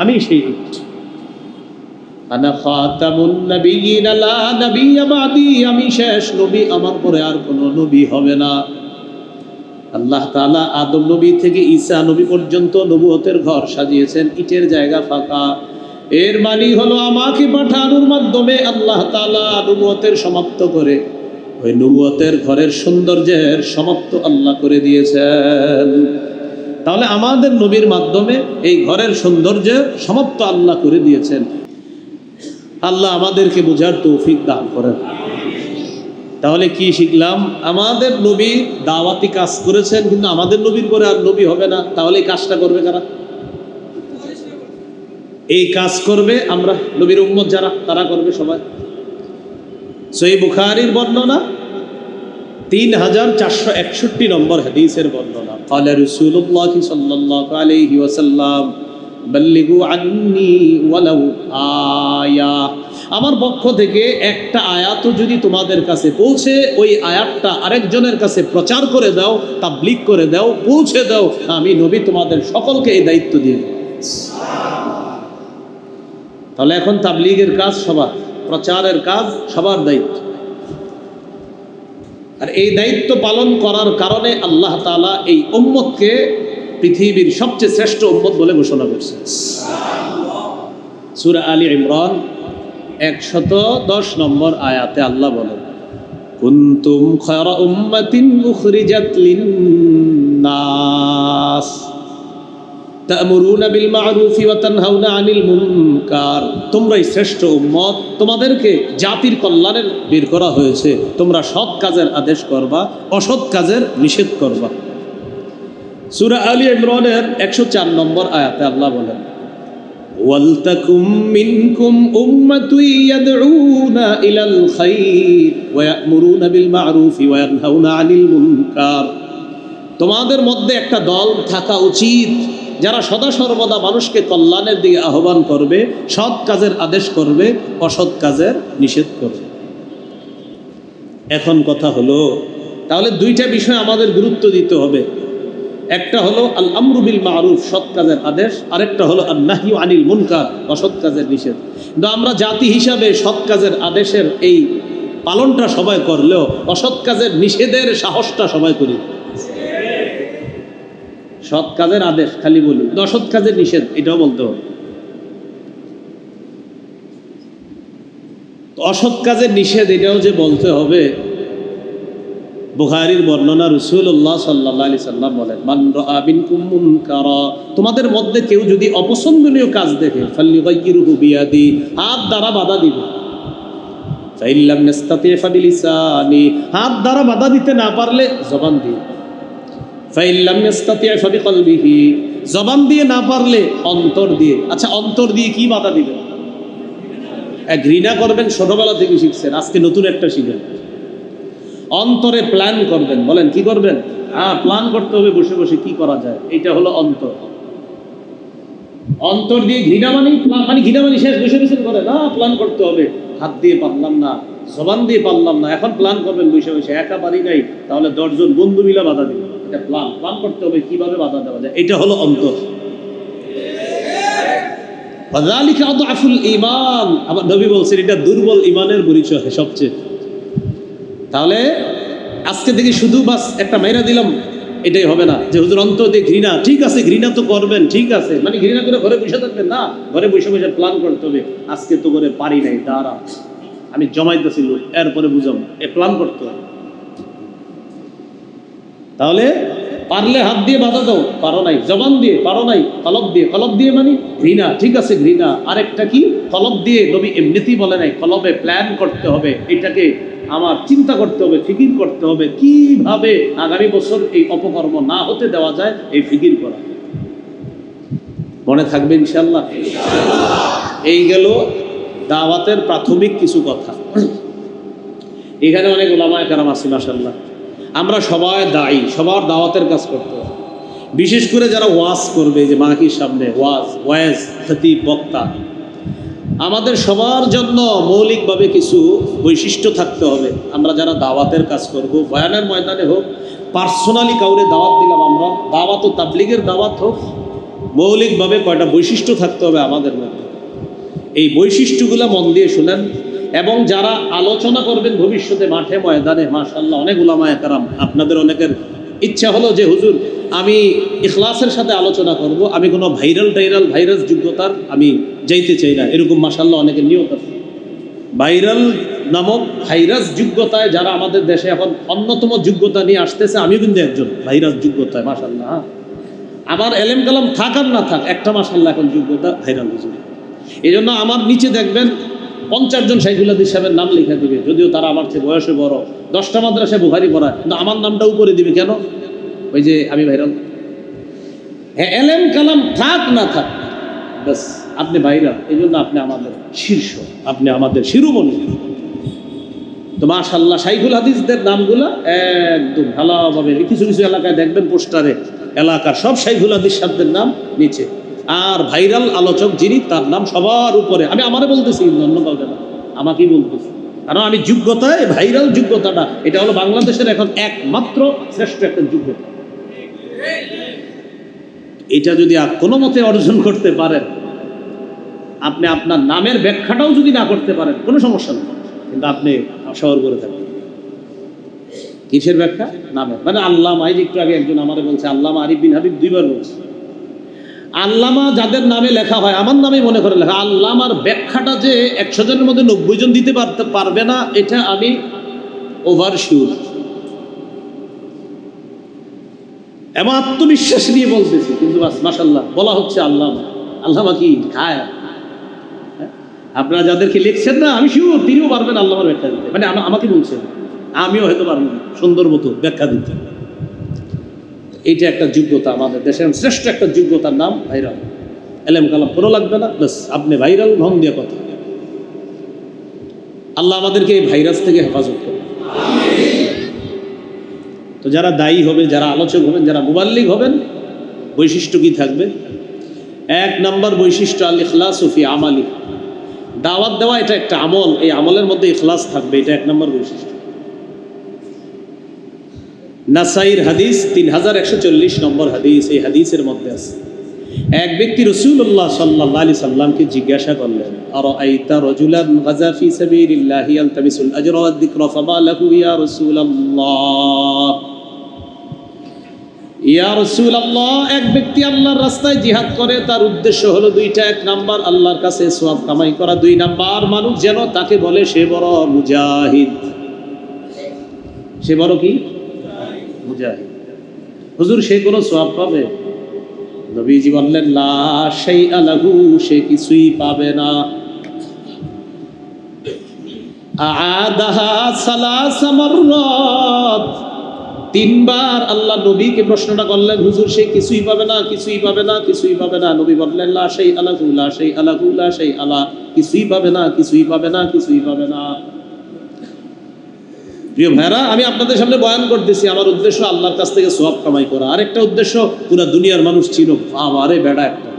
আমি সেই ইট। আনা খাতামুন নবিয়্যিন লা নবিয়্য বাদি, আমি শেষ নবী, আমার পরে আর কোনো নবী হবে না। আল্লাহ তাআলা আদম নবী থেকে ঈসা নবী পর্যন্ত নবুয়তের ঘর সাজিয়েছেন, ইটের জায়গা ফাঁকা। এর মানে হলো আমাকে পাঠানোর মাধ্যমে আল্লাহ তাআলা নবুয়তের সমাপ্ত করে ওই নবুয়তের ঘরের সৌন্দর্যের সমাপ্ত আল্লাহ করে দিয়েছেন। তাহলে আমাদের নবীর মাধ্যমে এই ঘরের সৌন্দর্যের সমাপ্ত আল্লাহ করে দিয়েছেন। আল্লাহ আমাদেরকে বোঝার তৌফিক দান করেন। তাহলে কি শিখলাম? আমাদের নবী দাওয়াতি কাজ করেছেন, কিন্তু আমাদের নবীর পরে আর নবী হবে না। তাহলে এই কাজটা করবে কারা? এই কাজ করবে আমরা নবীর উম্মত যারা, তারা করবে সবাই। সহিহ বুখারীর বর্ণনা 3461 নম্বর হাদিসের বর্ণনা, ক্বালা রাসূলুল্লাহ সাল্লাল্লাহু আলাইহি ওয়াসাল্লাম বাল্লিগু আন্নী ওয়ালাউ আয়া, আমার পক্ষ থেকে একটা আয়াতও যদি তোমাদের কাছে পৌঁছে, ওই আয়াতটা আরেকজনের কাছে প্রচার করে দাও, তাবলীগ করে দাও, পৌঁছে দাও, আমি নবী তোমাদের সকলকে এই দায়িত্ব দিয়ে দিই। তাহলে এখন তাবলীগের কাজ সবার, প্রচারের কাজ সবার দায়িত্ব। আর এই দায়িত্ব পালন করার কারণে আল্লাহ তাআলা এই উম্মতকে পৃথিবীর সবচেয়ে শ্রেষ্ঠ উম্মত বলে ঘোষণা করেছেন। সূরা আলী ইমরান 110 নম্বর আয়াতে আল্লাহ বলেন, কুনতুম খায়রা উম্মাতিন উখরিজাত লিন-নাস তা'মুরুনা বিল মা'রুফি ওয়া তানহাউনা আনিল মুনকার, তোমরাই শ্রেষ্ঠ উম্মত, তোমাদেরকে জাতির কল্যাণের বের করা হয়েছে, তোমরা সৎ কাজের আদেশ করবা, অসৎ কাজের নিষেধ করবা। সূরা আলী ইমরানের 104 নম্বর আয়াতে আল্লাহ বলেন, ওয়ালতাকুম মিনকুম উম্মাতুন ইয়াদউনা ইলাল খায়র ওয়া ইয়া'মুরুনা বিল মা'রুফি ওয়া ইয়ানহাউনা আনিল মুনকার, তোমাদের মধ্যে একটা দল থাকা উচিত যারা সদা সর্বদা মানুষকে কল্যাণের দিকে আহ্বান করবে, সৎ কাজের আদেশ করবে, অসৎ কাজের নিষেধ করবে। এখন কথা হলো, তাহলে দুইটা বিষয় আমাদের গুরুত্ব দিতে হবে। একটা হলো আল আমরু বিল মারুফ, সৎ কাজের আদেশ, আরেকটা হলো আন নাহয়ু আনিল মুনকার, অসৎ কাজের নিষেধ। কিন্তু আমরা জাতি হিসাবে সৎ কাজের আদেশের এই পালনটা সবাই করলেও অসৎ কাজের নিষেধের সাহসটা সবাই করি। সৎ কাজের আদেশ খালি বলি, অসৎ কাজের নিষেধ এটাও বলতে হবে। অসৎ কাজের নিষেধ এটাও যে বলতে হবে, বুখারীর বর্ণনা, রাসূলুল্লাহ সাল্লাল্লাহু আলাইহি সাল্লাম বলেন, মান রাআ মিনকুম মুনকারা, তোমাদের মধ্যে কেউ যদি অপছন্দনীয় কাজ দেখে, ফালইগাইয়িরহু বিয়াদি, হাত দ্বারা বাধা দিবে, ফাইন লাম ইস্তাতি ফাবিলিসানি, হাত দ্বারা বাধা দিতে না পারলে জবান দিয়ে, ফাইন লাম ইস্তাতি ফাবিকলবিহি, জবান দিয়ে না পারলে অন্তর দিয়ে। আচ্ছা, অন্তর দিয়ে কি বাধা দিবেন? ঘৃণা করবেন, ছোটবেলা থেকে শিখছেন, আজকে নতুন একটা শিখেন। অন্তরে প্ল্যান করবেন। বলেন কি করবেন? প্ল্যান করতে হবে বসে বসে কি করা যায়, এটা হলো অন্তর। অন্তর দিয়ে ঘৃণা মানে ঘৃণা মানে শেষ বসে বসে করে না, প্ল্যান করতে হবে। হাত দিয়ে পারলাম না, জবান দিয়ে পারলাম না, এখন প্ল্যান করবেন বসে বসে, একা পারি নাই, তাহলে 10 জন বন্ধু মিলা বাধা দিবে। এটা প্ল্যান করতে হবে কিভাবে বাধা দেওয়া যায়, এটা হলো অন্তর। ফাযালিকা আদআফুল ঈমান, আবার নবী বলছেন এটা দুর্বল ঈমানের পরিচয় সবচেয়ে। তাহলে আজকে থেকে শুধু বাস একটা মাইরা দিলাম, এটাই হবে না যে হুজুর অন্তর দিয়ে ঘৃণা, ঠিক আছে ঘৃণা তো করবেন, ঠিক আছে, মানে ঘৃণা করে ঘরে বসে থাকবেন না, ঘরে বসে বসে প্ল্যান করতে হবে, আজকে তো করে পারি নাই, দাঁড়া আমি জমাইতেছি লোক, এরপরে বুঝাবো, এ প্ল্যান করতে হবে। তাহলে পারলে হাত দিয়ে বাধা দাও, পারো নাই, জবান দিয়ে পারো নাই, কলব দিয়ে মানে ঘৃণা, ঠিক আছে ঘৃণা। আরেকটা কি, কলব দিয়ে নবী এমনিতেই বলে নাই, কলবে প্ল্যান করতে হবে, এটাকে আমার চিন্তা করতে হবে, ফিকির করতে হবে, কিভাবে আগামী বছর এই অপকর্ম না হতে দেওয়া যায়, এই ফিকির করা। মনে থাকবে ইনশাল্লাহ। এই গেল দাওয়াতের প্রাথমিক কিছু কথা। এখানে অনেক ওলামায়ে কেরাম আছে মাশাআল্লাহ। আমরা সবাই দায়ী, সবার দাওয়াতের কাজ করতে হবে। বিশেষ করে যারা ওয়াজ করবে, যে মাহফিলের সামনে ওয়াজ খতিব বক্তা, আমাদের সবার জন্য মৌলিকভাবে কিছু বৈশিষ্ট্য থাকতে হবে। আমরা যারা দাওয়াতের কাজ করব, বয়ানের ময়দানে হোক, পার্সোনালি কাউরে দাওয়াত দিলাম আমরা, দাওয়াত ও তাবলীগের দাওয়াত হোক, মৌলিকভাবে কয়টা বৈশিষ্ট্য থাকতে হবে আমাদের মধ্যে। এই বৈশিষ্ট্যগুলো মন দিয়ে শুনেন, এবং যারা আলোচনা করবেন ভবিষ্যতে মাঠে ময়দানে, মাশাআল্লাহ অনেক উলামায়ে কেরাম, আপনাদের অনেকের ইচ্ছা হলো যে হুজুর আমি ইখলাসের সাথে আলোচনা করব, আমি কোনো ভাইরাস যোগ্যতার আমি যাইতে চাই না, এরকম মাশাআল্লাহ অনেকের নিয়ত আছে। ভাইরাস যোগ্যতায় যারা আমাদের দেশে এখন অন্যতম যোগ্যতা নিয়ে আসতেছে, আমিও কিন্তু একজন ভাইরাস যোগ্যতায় মাশাআল্লাহ। আমার এলেম কালাম থাক আর না থাক, একটা মাশাআল্লাহ এখন যোগ্যতা ভাইরাল হুজুর। এই জন্য আমার নিচে দেখবেন 50 জন শাইখুল হাদিস সাহেবের নাম লিখে দিবে, যদিও তারা আমার চেয়ে বয়সে বড়, 10টা মাদ্রাসায় বুখারী পড়ায়, কিন্তু আমার নামটা উপরে দিবে কেন? ওই যে আমি ভাইরাল। হ্যাঁ, এলেম কালাম থাক না থাক, বাস আপনি ভাইরাল, এই জন্য আপনি আমাদের শীর্ষ, আপনি আমাদের শিরোমণি। তো মাশাআল্লাহ শাইখুল হাদিসদের নামগুলো একদম ভালোভাবে, কিছু কিছু এলাকায় দেখবেন পোস্টারে এলাকার সব শাইখুল হাদিস সাহেবদের নাম নিচে, আর ভাইরাল আলোচক যিনি তার নাম সবার উপরে। আমি আমারে বলতেছি, অন্য কাউকে না, আমাকেই বলতেছি, কারণ আমি যোগ্যতায়, ভাইরাল যোগ্যতাটা এটা হলো বাংলাদেশের এখন একমাত্র শ্রেষ্ঠ একটা যোগ্যতা। এটা যদি কোনো মতে অর্জন করতে পারেন, আপনি আপনার নামের ব্যাখ্যাটাও যদি না করতে পারেন কোনো সমস্যা নেই, কিন্তু আপনি শহর করে থাকবেন। কিসের ব্যাখ্যা? নামের, মানে আল্লামা। এই যে একটু আগে একজন আমারে বলছে আল্লামা আরিফ বিন হাবিব, 2বার বলছে। আল্লামা যাদের নামে লেখা হয়, আমার নামে মনে করে লেখা, আল্লামার ব্যাখ্যাটা যে 100 জনের মধ্যে 90 জন দিতে পারবে না, এটা আমি ওভার শিওর এবং আত্মবিশ্বাস নিয়ে বলতেছি। কিন্তু মাশাআল্লাহ বলা হচ্ছে আল্লামা। আল্লামা কি খায়? আপনারা যাদেরকে লিখছেন না, আমি শিওর তিনিও পারবেন আল্লামার ব্যাখ্যা দিতে, মানে আমাকে বলছেন, আমিও হয়তো পারবো না সুন্দর মতো ব্যাখ্যা দিতে। এইটা একটা যোগ্যতা, আমাদের দেশের শ্রেষ্ঠ একটা যোগ্যতার নাম ভাইরাল। এলেম কালাম কোনো লাগবে না, বাস আপনি ভাইরাল ভং দিয়ে কথা। আল্লাহ আমাদেরকে এই ভাইরাস থেকে হেফাজত করবে। তো যারা দায়ী হবে, যারা আলোচক হবেন, যারা মুবাল্লিগ হবেন, বৈশিষ্ট্য কি থাকবে? 1 নম্বর বৈশিষ্ট্য আল ইখলাসু ফি আমালি। দাওয়াত দেওয়া এটা একটা আমল, এই আমলের মধ্যে ইখলাস থাকবে, এটা 1 নম্বর বৈশিষ্ট্য। নাসাইর হাদিস 3140 নম্বর হাদিস, এই হাদিসের মধ্যে আছে, এক ব্যক্তি রাসূলুল্লাহ সাল্লাল্লাহু আলাইহি সাল্লামকে জিজ্ঞাসা করলেন, আরাআইতা রাজুলান গাজা ফি সাবিলিল্লাহি ইয়ালতামিসুল আজরা ওয়াদ যিকরা ফামা লাহু ইয়া রাসূলুল্লাহ। ইয়া রাসূলুল্লাহ, এক ব্যক্তি আল্লাহর রাস্তায় জিহাদ করে, তার উদ্দেশ্য হলো 2টা। 1 নাম্বার আল্লাহর কাছে সওয়াব কামাই করা, 2 নাম্বার মানুষ যেন তাকে বলে সে বড় মুজাহিদ। সে বড় কি? মুজাহিদ। হুজুর সে কোনো সওয়াব পাবে? নবীজি বললেন লা শাইআ লাহু, সে কিছুই পাবে না। আআদাহা সালাসা মাররাত, 3 বার আল্লাহ নবীকে প্রশ্নটা করলেন, হুজুর সে কিছুই পাবে না, কিছুই পাবে না, কিছুই পাবে না। নবী বললেন লা শাইআ লাহু, লা শাইআ লাহু, লা শাইআ লা, কিছুই পাবে না, কিছুই পাবে না, কিছুই পাবে না। প্রিয় ভাইরা, আমি আপনাদের সামনে বয়ান করতেছি, আমার উদ্দেশ্য আল্লাহর কাছ থেকে সওয়াব কামাই করা। আরেকটা উদ্দেশ্য পুরো দুনিয়ার মানুষ ছিল, আমারে বেড়া একটা।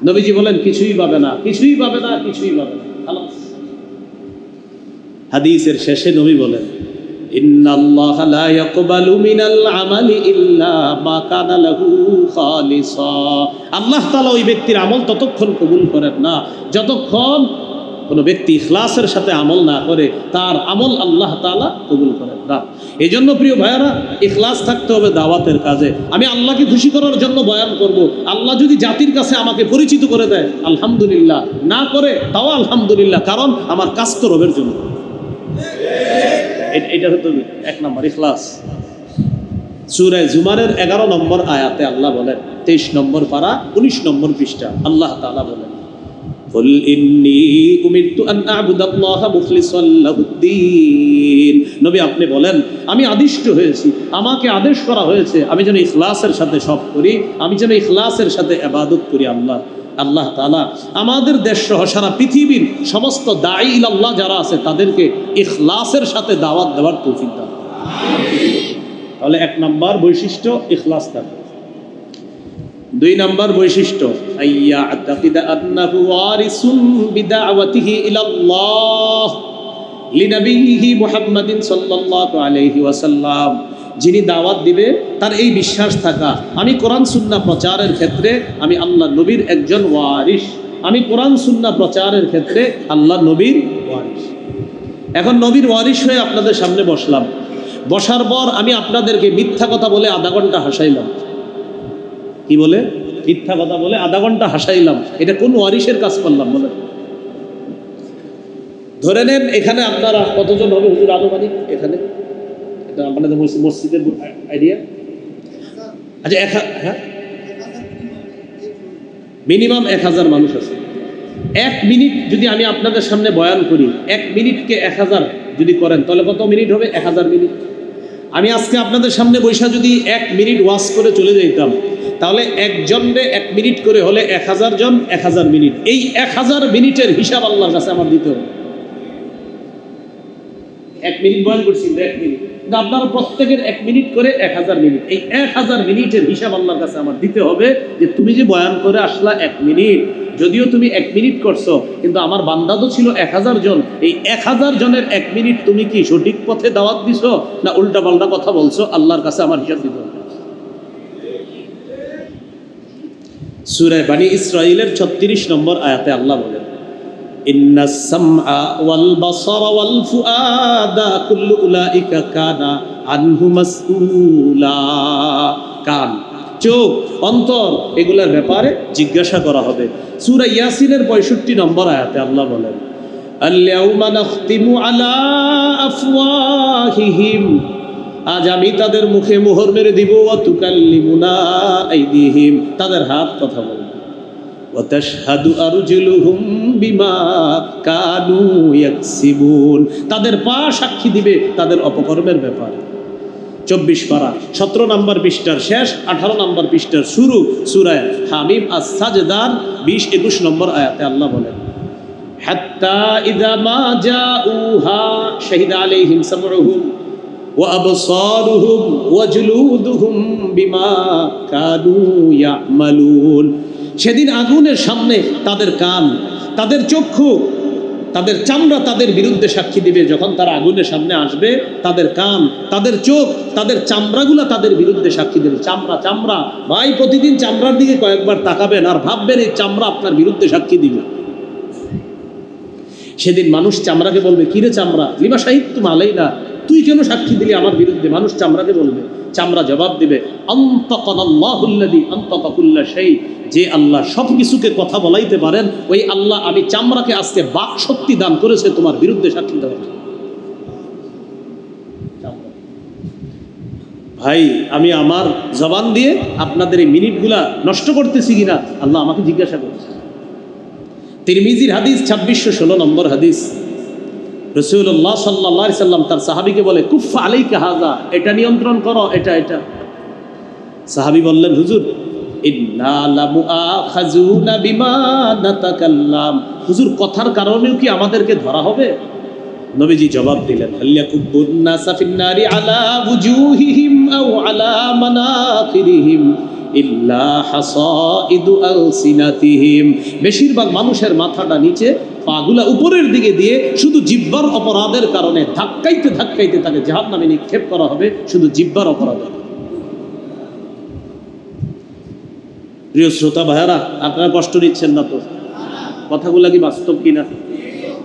নবীজি বলেন কিছুই পাবে না, কিছুই পাবে না, কিছুই পাবে না। খালাস। হাদিসের শেষে নবী বলেন, ইন্নাল্লাহা লা ইয়াকবালু মিনাল আমালি ইল্লা মা কানা লাহু খালিসা। আল্লাহ তাআলা ওই ব্যক্তির আমল ততক্ষণ কবুল করেন না যতক্ষণ কোনো ব্যক্তি ইখলাসের সাথে আমল না করে তার আমল আল্লাহ তাআলা কবুল করেন না। এই জন্য প্রিয় ভাইয়েরা, ইখলাস থাকতে হবে দাওয়াতের কাজে। আমি আল্লাহকে খুশি করার জন্য বয়ান করব, আল্লাহ যদি জাতির কাছে আমাকে পরিচিত করে দেয় আলহামদুলিল্লাহ, না করে তাও আলহামদুলিল্লাহ, কারণ আমার কাজ তো রবের জন্য। এটা হতো 1 নম্বর ইখলাস। সূরা জুমারের 11 নম্বর আয়াতে আল্লাহ বলেন, 23 নম্বর পারা 19 নম্বর পৃষ্ঠা, আল্লাহ তাআলা বলেন, কুল ইন্নী উমিরতু আন আ'বুদাল্লাহা মুখলিসান লাহুদ্দীন। নবী আপনি বলেন, আমি আদিষ্ট হয়েছি, আমাকে আদেশ করা হয়েছে আমি যেন ইখলাসের সাথে সব করি, আমি যেন ইখলাসের সাথে ইবাদত করি। আল্লাহ তাআলা আমাদের দেশ সহ সারা পৃথিবীর সমস্ত দাঈ ইলাল্লাহ যারা আছে তাদেরকে ইখলাসের সাথে দাওয়াত দেওয়ার তৌফিক দান। তাহলে 1 নম্বর বৈশিষ্ট্য ইখলাস থাকা। 2 নম্বর বৈশিষ্ট্য আইয়া আতাকিদা আন্নাহু ওয়ারিসুন বিদাওয়াতিহি ইলাল্লাহ লিনবিয়িহি মুহাম্মাদিন সাল্লাল্লাহু আলাইহি ওয়াসাল্লাম। যিনি দাওয়াত দিবে তার এই বিশ্বাস থাকা, আমি কোরআন সুন্নাহ প্রচারের ক্ষেত্রে আমি আল্লাহ নবীর একজন ওয়ারিস, আমি কোরআন সুন্নাহ প্রচারের ক্ষেত্রে আল্লাহ নবীর ওয়ারিস। এখন নবীর ওয়ারিস হয়ে আপনাদের সামনে বসলাম, বসার পর আমি আপনাদেরকে মিথ্যা কথা বলে আধা ঘন্টা হাসাইলাম। কি বলে? মিথ্যা কথা বলে আধা ঘন্টা হাসাইলাম। এটা কোন ওয়ারিসের কাজ করলাম বলে? ধরে নেন এখানে আপনারা কতজন হবে হুজুর আনুমানিক? এখানে এটা আপনাদের মসজিদের আইডিয়া? আচ্ছা, হ্যাঁ, মিনিমাম 1000 মানুষ আছে। 1 মিনিট যদি আমি আপনাদের সামনে বয়ান করি, 1 মিনিটকে 1000 যদি করেন তাহলে কত মিনিট হবে? 1000 মিনিট। আমি আজকে আপনাদের সামনে বৈশা যদি 1 মিনিট ওয়াজ করে চলে যেতাম, তাহলে একজনে 1 মিনিট করে হলে 1000 জন 1000 মিনিট। এই 1000 মিনিটের হিসাব আল্লাহর কাছে আমার দিতে হবে। 1 মিনিট বয়ান করছি, 1 মিনিট, কিন্তু আপনারা প্রত্যেকের 1 মিনিট করে 1000 মিনিট। এই 1000 মিনিটের হিসাব আল্লাহর কাছে আমার দিতে হবে যে তুমি যে বয়ান করে আসলা 1 মিনিট, যদিও তুমি 1 মিনিট করছো, কিন্তু আমার বান্দা তো ছিল 1000 জন। এই 1000 জনের 1 মিনিট তুমি কি সঠিক পথে দাওয়াত দিছো না উল্টা পাল্টা কথা বলছো? আল্লাহর কাছে আমার হিসাব দিতে হবে। সূরা বনী ইসরাঈলের 36 নম্বর আয়াতে আল্লাহ বলেন, ইন্নাস সামআ ওয়াল বাসারা ওয়াল ফুআদা কুল্লু উলাইকা কানা আনহু মাসউলা। কান, চোখ, অন্তর, এগুলোর ব্যাপারে জিজ্ঞাসা করা হবে। সূরা ইয়াসিনের 65 নম্বর আয়াতে আল্লাহ বলেন, আল-ইয়াউমা নাখতিমু আলা আফওয়াহিহিম, আজ আমি তাদের মুখে মোহর মেরে দিব, ওয়া তুকাল্লিমুনা আইদিহিম, তাদের হাত কথা বলবে, ওয়া তাশহাদু আরজুলুহুম বিমা কানু ইয়াকসিবুন, তাদের পা সাক্ষী দিবে তাদের অপকর্মের ব্যাপারে। 24 পারা 17 নম্বর পৃষ্ঠার শেষ, 18 নম্বর পৃষ্ঠার শুরু, সূরা হামিম আস-সাজদার 20-21 নম্বর আয়াতে আল্লাহ বলেন, হাত্তা ইযা মা জাউহা শাহিদা আলাইহিম সামউহুম ওয়া আবসারুহুম ওয়া জুলুদুহুম বিমা কানু ইয়ামালুন। সেদিন আগুনের সামনে তাদের কান, তাদের চক্ষু, তাদের চামড়া তাদের বিরুদ্ধে সাক্ষী দিবে। যখন তারা আগুনের সামনে আসবে, তাদের কান, তাদের চোখ, তাদের চামড়াগুলো তাদের বিরুদ্ধে সাক্ষী দেবে। চামড়া ভাই, প্রতিদিন চামড়ার দিকে কয়েকবার তাকাবেন আর ভাববেন এই চামড়া আপনার বিরুদ্ধে সাক্ষী দিবে। সেদিন মানুষ চামড়াকে বলবে, কিরে চামড়া, লিমা শাহিদতুম আলাইনা, তুই কেন সাক্ষী দিলি আমার বিরুদ্ধে? মানুষ চামড়াকে বলবে, চামড়া জবাব দিবে, আনতাকানাল্লাহুল্লাযী আনতাকা কুল্লা শাই, যে আল্লাহ সব কিছুকে কথা বলাইতে পারেন, ওই আল্লাহ আমি চামড়াকে আজকে বাক শক্তি দান করেছে তোমার বিরুদ্ধে সাক্ষী দেওয়ার। ভাই, আমি আমার জবান দিয়ে আপনাদের এই মিনিটগুলা নষ্ট করতেছি কিনা আল্লাহ আমাকে জিজ্ঞাসা করছে। তিরমিজির হাদিস 2616 নম্বর হাদিস, রাসূলুল্লাহ সাল্লাল্লাহু আলাইহি সাল্লাম তার সাহাবীকে বলে, কুফা আলাইকা হাযা, এটা নিয়ন্ত্রণ করো, এটা। সাহাবী বললেন, হুজুর ইন্না লামুআখাযুনা বিমা নাতাকাল্লাম, হুজুর কথার কারণেও কি আমাদেরকে ধরা হবে? নবীজি জবাব দিলেন, হাল্লাকুবুন নাসা ফিন্নারি আলা ওয়ুজুহিহিম আও আলা মানাখিরিহিম ইল্লা হাসাইদু আলসিনাতিহিম, বেশিরভাগ মানুষের মাথাটা নিচে, পাগুলা উপরের দিকে দিয়ে শুধু জিহ্বার অপরাধের কারণে ধাক্কাইতে তাকে জাহান্নামে নিক্ষেপ করা হবে, শুধু জিহ্বার অপরাধে। প্রিয় শ্রোতা ভাইয়ারা, আপনারা কষ্ট নিচ্ছেন না তো? কথাগুলা কি বাস্তব কিনা?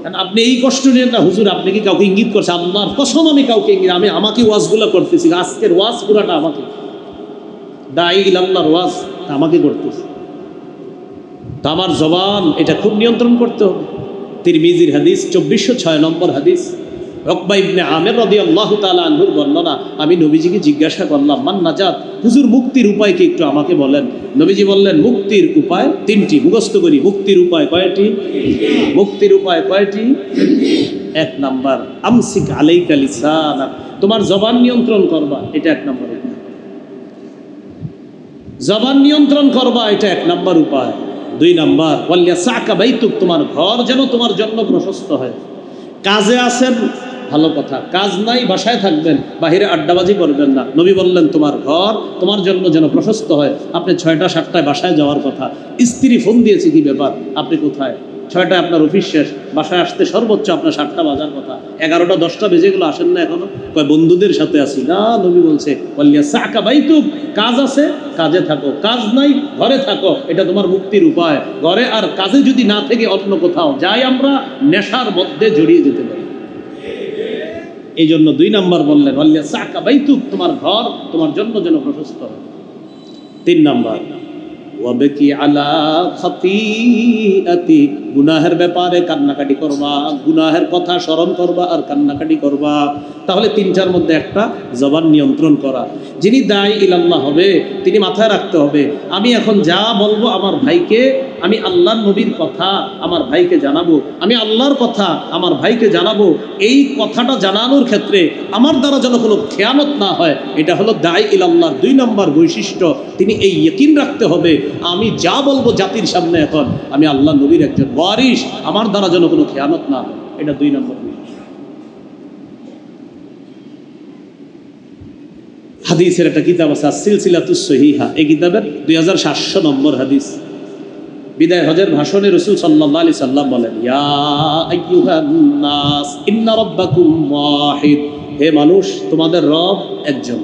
কারণ আপনি এই কষ্ট নিয়ে না, হুজুর আপনি কি কাউকে ইঙ্গিত করছে? আল্লাহর কসম আমি কাউকে ইঙ্গিত, আমি আমাকে ওয়াজগুলো করতেছি, আজকের ওয়াজ পুরাটা আমাকে, দাঈ ইলাল্লাহর ওয়াজ আমাকে করতেছি। তো আমার জবান এটা খুব নিয়ন্ত্রণ করতে হবে। তিরমিজির হাদিস 2406 নম্বর হাদিস, উকবা ইবনে আমির রাদিয়াল্লাহু তাআলা আনহুর বর্ণনা। আমি নবীজিকে জিজ্ঞাসা করলাম, মান নাজাত, হুজুর মুক্তির উপায় কি একটু আমাকে বলেন। নবীজি বললেন, মুক্তির উপায় তিনটি, মুখস্থ করি। মুক্তির উপায় কয়টি? মুক্তির উপায় কয়টি? এক নাম্বার, আমসিক আলাইকা লিসানাক, তোমার জবান নিয়ন্ত্রণ করবা, এটা এক নাম্বার উপায়। জবান নিয়ন্ত্রণ করবা, এটা এক নাম্বার উপায়। দুই নাম্বার, ওয়ালিয়াসাকা বাইতুক, তোমার ঘর যেন তোমার জন্য প্রশস্ত হয়। কাজে আছেন, ভালো কথা, কাজ নাই বাসায় থাকবেন, বাহিরে আড্ডাবাজি করবেন না। নবী বললেন তোমার ঘর তোমার জন্য যেন প্রশস্ত হয়। আপনি 6টা 7টায় বাসায় যাওয়ার কথা, স্ত্রী ফোন দিয়েছে, কি ব্যাপার, আপনি কোথায়? 6টায় আপনার অফিস শেষ, বাসায় আসতে সর্বোচ্চ আপনার 7টা বাজার কথা, 11টা 10টা বেজে গেলো, আসেন না এখনো। কয় বন্ধুদের সাথে আসি না। নবী বলছে ওয়ালিয়াসাকা বাইতুক, কাজ আছে কাজে থাকো, কাজ নাই ঘরে থাকো, এটা তোমার মুক্তির উপায়। ঘরে আর কাজে যদি না থেকে অন্য কোথাও যাই, আমরা নেশার মধ্যে জড়িয়ে যেতে পারি। এই জন্য 2 নাম্বার বললেন ওয়ালিয়াসাকা বাইতুক, তোমার ঘর তোমার জন্য যেন প্রশস্ত হয়। 3 নাম্বার, ওয়াবকি আলা খাতিআতি, গুনাহের ব্যাপারে কান্নাকাটি করবা, গুনাহের কথা স্মরণ করবা আর কান্নাকাটি করবা। তাহলে 3টার মধ্যে একটা, জবান নিয়ন্ত্রণ করা। যিনি দাঈ ইলাল্লাহ হবে তিনি মাথায় রাখতে হবে, আমি এখন যা বলবো আমার ভাইকে, আমি আল্লাহর নবীর কথা আমার ভাইকে জানাবো, আমি আল্লাহর কথা আমার ভাইকে জানাবো। এই কথাটা জানানোর ক্ষেত্রে আমার দ্বারা যেন কোনো খেয়ানত না হয়, এটা হলো দাঈ ইলাল্লাহর 2 নম্বর বৈশিষ্ট্য। তিনি এই ইয়াকিন রাখতে হবে, আমি যা বলবো জাতির সামনে এখন, আমি আল্লাহ নবীর একজন ওয়ারিস, আমার দ্বারা যেন কোনো খেয়ানত না হয়, এটা 2 নম্বর বৈশিষ্ট্য। হাদিসের একটা কিতাব আছে সিলসিলাতুস সহিহা, এই কিতাবের 2700 নম্বর হাদিস। বিদায় হজের ভাষণে রাসূল সাল্লাল্লাহু আলাইহি সাল্লাম বলেন, ইয়া আইয়ুহান নাস ইন্না রাব্বাকুম ওয়াহিদ, হে মানুষ তোমাদের রব একজন।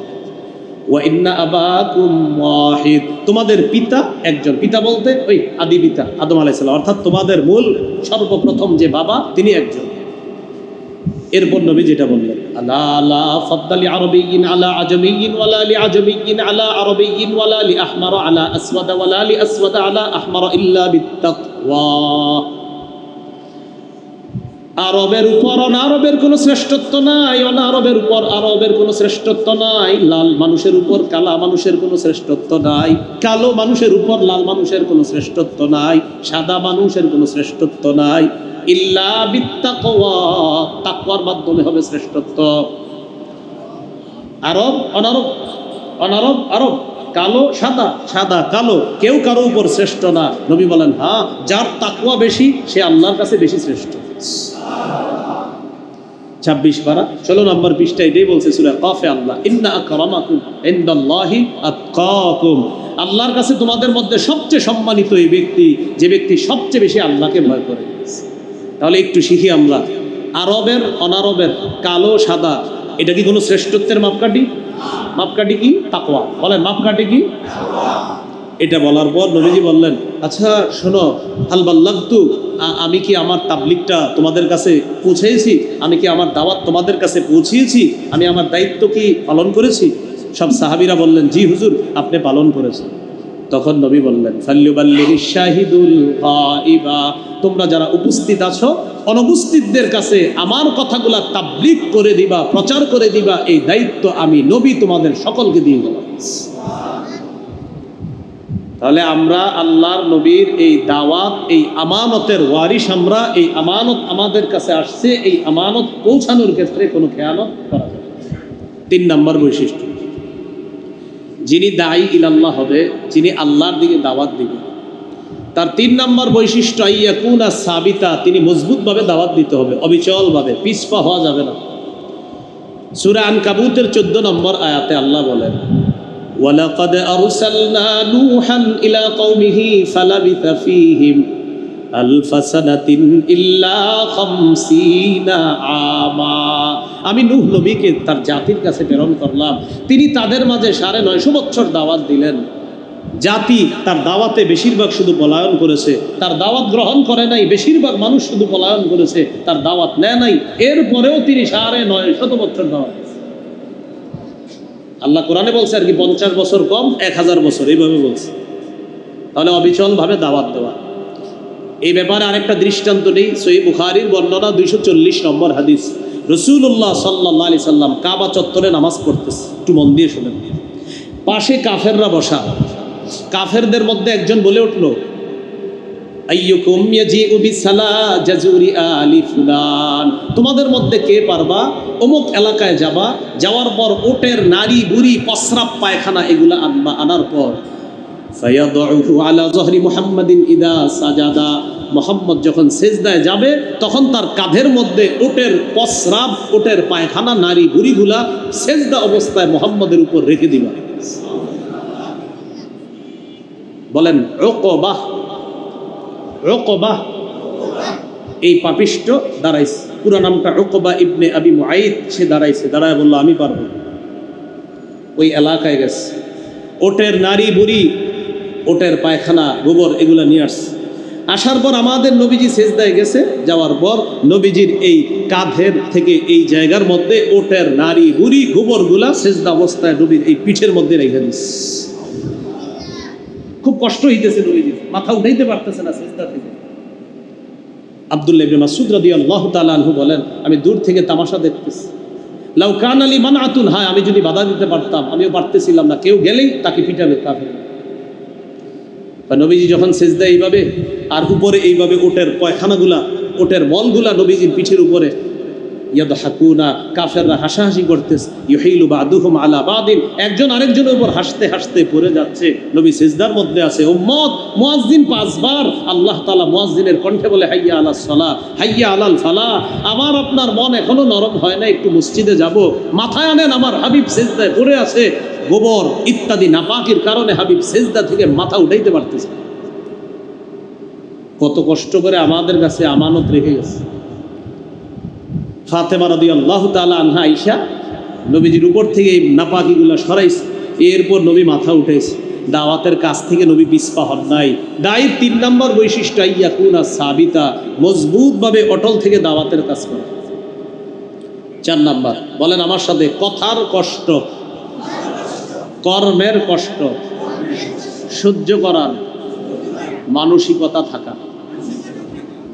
ওয়া ইন্না আবাকুম ওয়াহিদ, তোমাদের পিতা একজন। পিতা বলতে ওই আদি পিতা আদম আলাইহিস সালাম, অর্থাৎ তোমাদের মূল সর্বপ্রথম যে বাবা তিনি একজন। এরপর নবী যেটা বললেন, আলা লা ফাদ্দালি আরবিয়্যিন আলা আজমিয়্যিন ওয়ালা লি আজমিয়্যিন আলা আরবিয়্যিন ওয়ালা লি আহমার আলা আসওয়াদ ওয়ালা লি আসওয়াদ আলা আহমার ইল্লা বিত্তাকওয়া। আরবের উপর অনারবের কোনো শ্রেষ্ঠত্ব নাই, অনারবের উপর আরবের কোনো শ্রেষ্ঠত্ব নাই, লাল মানুষের উপর কালা মানুষের কোনো শ্রেষ্ঠত্ব নাই, কালো মানুষের উপর লাল মানুষের কোনো শ্রেষ্ঠত্ব নাই, সাদা মানুষের কোনো শ্রেষ্ঠত্ব নাই, ইল্লা বিত্তাকওয়া, তাকওয়ার মাধ্যমে হবে শ্রেষ্ঠত্ব। আরব অনারব, অনারব আরব, কালো সাদা, সাদা কালো, কেউ কারো উপর শ্রেষ্ঠ না। নবী বলেন, হ্যাঁ, যার তাকওয়া বেশি সে আল্লাহর কাছে বেশি শ্রেষ্ঠ। 26 পারা 16 নম্বর পৃষ্ঠা এটাই বলছে সূরা কাফে আল্লাহ, ইন্না আকরামাকুম ইনদাল্লাহি আতকাকুম, আল্লাহর কাছে তোমাদের মধ্যে সবচেয়ে সম্মানিত এই ব্যক্তি, যে ব্যক্তি সবচেয়ে বেশি আল্লাহকে ভয় করে। তাহলে একটু শিখি আমরা, আরবের অনারবের, কালো সাদা, এটা কি কোনো শ্রেষ্ঠত্বের মাপকাঠি? মাপকাঠি কি? তাকওয়া। বলেন মাপকাঠি কি? এটা বলার পর নবীজি বললেন, আচ্ছা শোনো, হাল বাল্লাগতু, আমি কি আমার তাবলিগটা তোমাদের কাছে পৌঁছেছি? আমি কি আমার দাওয়াত তোমাদের কাছে পৌঁছিয়েছি? আমি আমার দায়িত্ব কি পালন করেছি? সব সাহাবীরা বললেন, জি হুজুর আপনি পালন করেছেন। তখন নবী বললেন, ফাল্যুবাল্লিগিশ শাহিদুল গায়বা, তোমরা যারা উপস্থিত আছো অনুপস্থিতদের কাছে আমার কথাগুলা তাবলীগ করে দিবা, প্রচার করে দিবা, এই দায়িত্ব আমি নবী তোমাদের সকলকে দিয়ে গেলাম। তাহলে আমরা আল্লাহর নবীর এই দাওয়াত, এই আমানতের ওয়ারিস আমরা, এই আমানত আমাদের কাছে আসছে, এই আমানত পৌঁছানোর ক্ষেত্রে কোনো খেয়ানত করা যাবে না। 3 নম্বর বৈশিষ্ট্য, যিনি দাঈ ইলাল্লাহ হবে, যিনি আল্লাহর দিকে দাওয়াত দিবে, তার 3 নম্বর বৈশিষ্ট্য আইয়াকুনা সাবিতা, তিনি মজবুতভাবে দাওয়াত দিতে হবে, অবিচলভাবে, পিছপা হওয়া যাবে না। সূরা আনকাবুতের 14 নম্বর আয়াতে আল্লাহ বলেন, ওয়ালাকাদ আরসালনা নূহান ইলা কওমিহি ফালাবিথা ফীহিম আলফা সানাতিন ইল্লা 50 আমা, আমি নূহ নবীকে তার জাতির কাছে প্রেরণ করলাম, তিনি তাদের মাঝে 950 বছর দাওয়াত দিলেন। জাতি তার দাওয়াতে বেশিরভাগ শুধু পলায়ন করেছে, তার দাওয়াত গ্রহণ করে নাই, বেশিরভাগ মানুষ শুধু পলায়ন করেছে, তার দাওয়াত নেয় নাই। এরপরেও তিনি ৯৫০ বছর দাওয়াত। আল্লাহ কোরআনে বলছে আর কি 50 বছর কম 1000 বছর, এইভাবে বলছে। তাহলে অবিচল ভাবে দাওয়াত দেওয়া। এই ব্যাপারে আরেকটা দৃষ্টান্ত নেই, সহিহ বুখারীর বর্ণনা 240 নম্বর হাদিস। রাসূলুল্লাহ সাল্লাল্লাহু আলাইহি সাল্লাম কাবা চত্বরে নামাজ পড়তেছে, একটু মন দিয়ে শুনেন। পাশে কাফেররা বসা। কাফেরদের মধ্যে একজন বলে উঠল, আইয়ুকুম ইয়াজিউ বিসালা জাজুরি আলি ফুলান, তোমাদের মধ্যে কে পারবা অমুক এলাকায় যাবা, যাওয়ার পর ওটের নারী বুড়ি প্রস্রাব পায়খানা এগুলা আনবা, আনার পর ফায়াদউহু আলা যহরি মুহাম্মাদিন ইদা সাজাদা, মুহাম্মদ যখন সিজদায় যাবে তখন তার কাঁধের মধ্যে ওটের প্রস্রাব, ওটের পায়খানা, নারী বুড়িগুলা সিজদা অবস্থায় মুহাম্মদের উপর রেখে দিবা। বলেন উকবাহ, উকবাহ এই পাপিষ্ট দাঁড়াইছে, পুরো নামটা উকবা ইবনে আবি মুআইদ। সে দাঁড়াইছে, দাঁড়ায় বলল আমি পারবো। ওই এলাকায় গেছে, ওটের নারী বুড়ি, ওটের পায়খানা, গোবর এগুলা নিয়ে আসছে। আসার পর আমাদের নবীজি সেজদায় গেছে, যাওয়ার পর নবীজির এই কাঁধের থেকে এই জায়গার মধ্যে ওটের নারী বুড়ি গোবরগুলা সেজদা অবস্থায় নবীর এই পিঠের মধ্যে রেখে দিস। খুব কষ্ট হইতেছে নবীজি, মাথা উঠাইতে পারতেছে না সেজদা থেকে। আব্দুল্লাহ ইবনে মাসউদ রাদিয়াল্লাহু তাআলা আনহু বলেন, আমি দূর থেকে তামাশা দেখতেছি। লাউ কান আলী মানআতুন, হ্যাঁ আমি যদি বাধা দিতে পারতাম, আমিও পারতেছিলাম না, কেউ গেলেই তাকে পিটাবে কাফের। নবীজি যখন সেজদা এইভাবে, আর উপরে এইভাবে ওটের পায়খানাগুলা, ওটের মলগুলা নবীজির পিঠের উপরে, ইয়াদহাকুনা, কাফেররা হাসাহাসি করতেছে, ইউহিলু বাদুহুম আলা বাদিন, একজন আরেকজনের উপর হাসতে হাসতে পড়ে যাচ্ছে। নবী সিজদার মধ্যে আছে। উম্মত, মুয়াজ্জিন 5 বার আল্লাহ তাআলা মুয়াজ্জিনের কণ্ঠে বলে হাইয়া আলাস সালাহ, হাইয়া আলাল ফালাহ। আমার আপনার মন এখনো নরম হয় না, একটু মসজিদে যাব, মাথায় আনেন আমার হাবিব সিজদায় পড়ে আছে, গোবর ইত্যাদি নাপাকির কারণে হাবিব সিজদা থেকে মাথা উঠাইতে পারতেছে। কত কষ্ট করে আমাদের কাছে আমানত রেখে গেছে। ফাতেমা রাদিয়াল্লাহু তাআলা আনহা আয়েশা নবীজির উপর থেকে এই নাপাকিগুলো সরাইছে, এরপর নবী মাথা উঠাইছে। দাওয়াতের কাছ থেকে নবী পিছপা হন নাই। দায়ীর 3 নম্বর বৈশিষ্ট্য ইয়াকুনা সাবিতা, মজবুতভাবে অটল থেকে দাওয়াতের কাজ করা। 4 নাম্বার, বলেন আমার সাথে, কথার কষ্ট, কর্মের কষ্ট সহ্য করার মানসিকতা থাকা।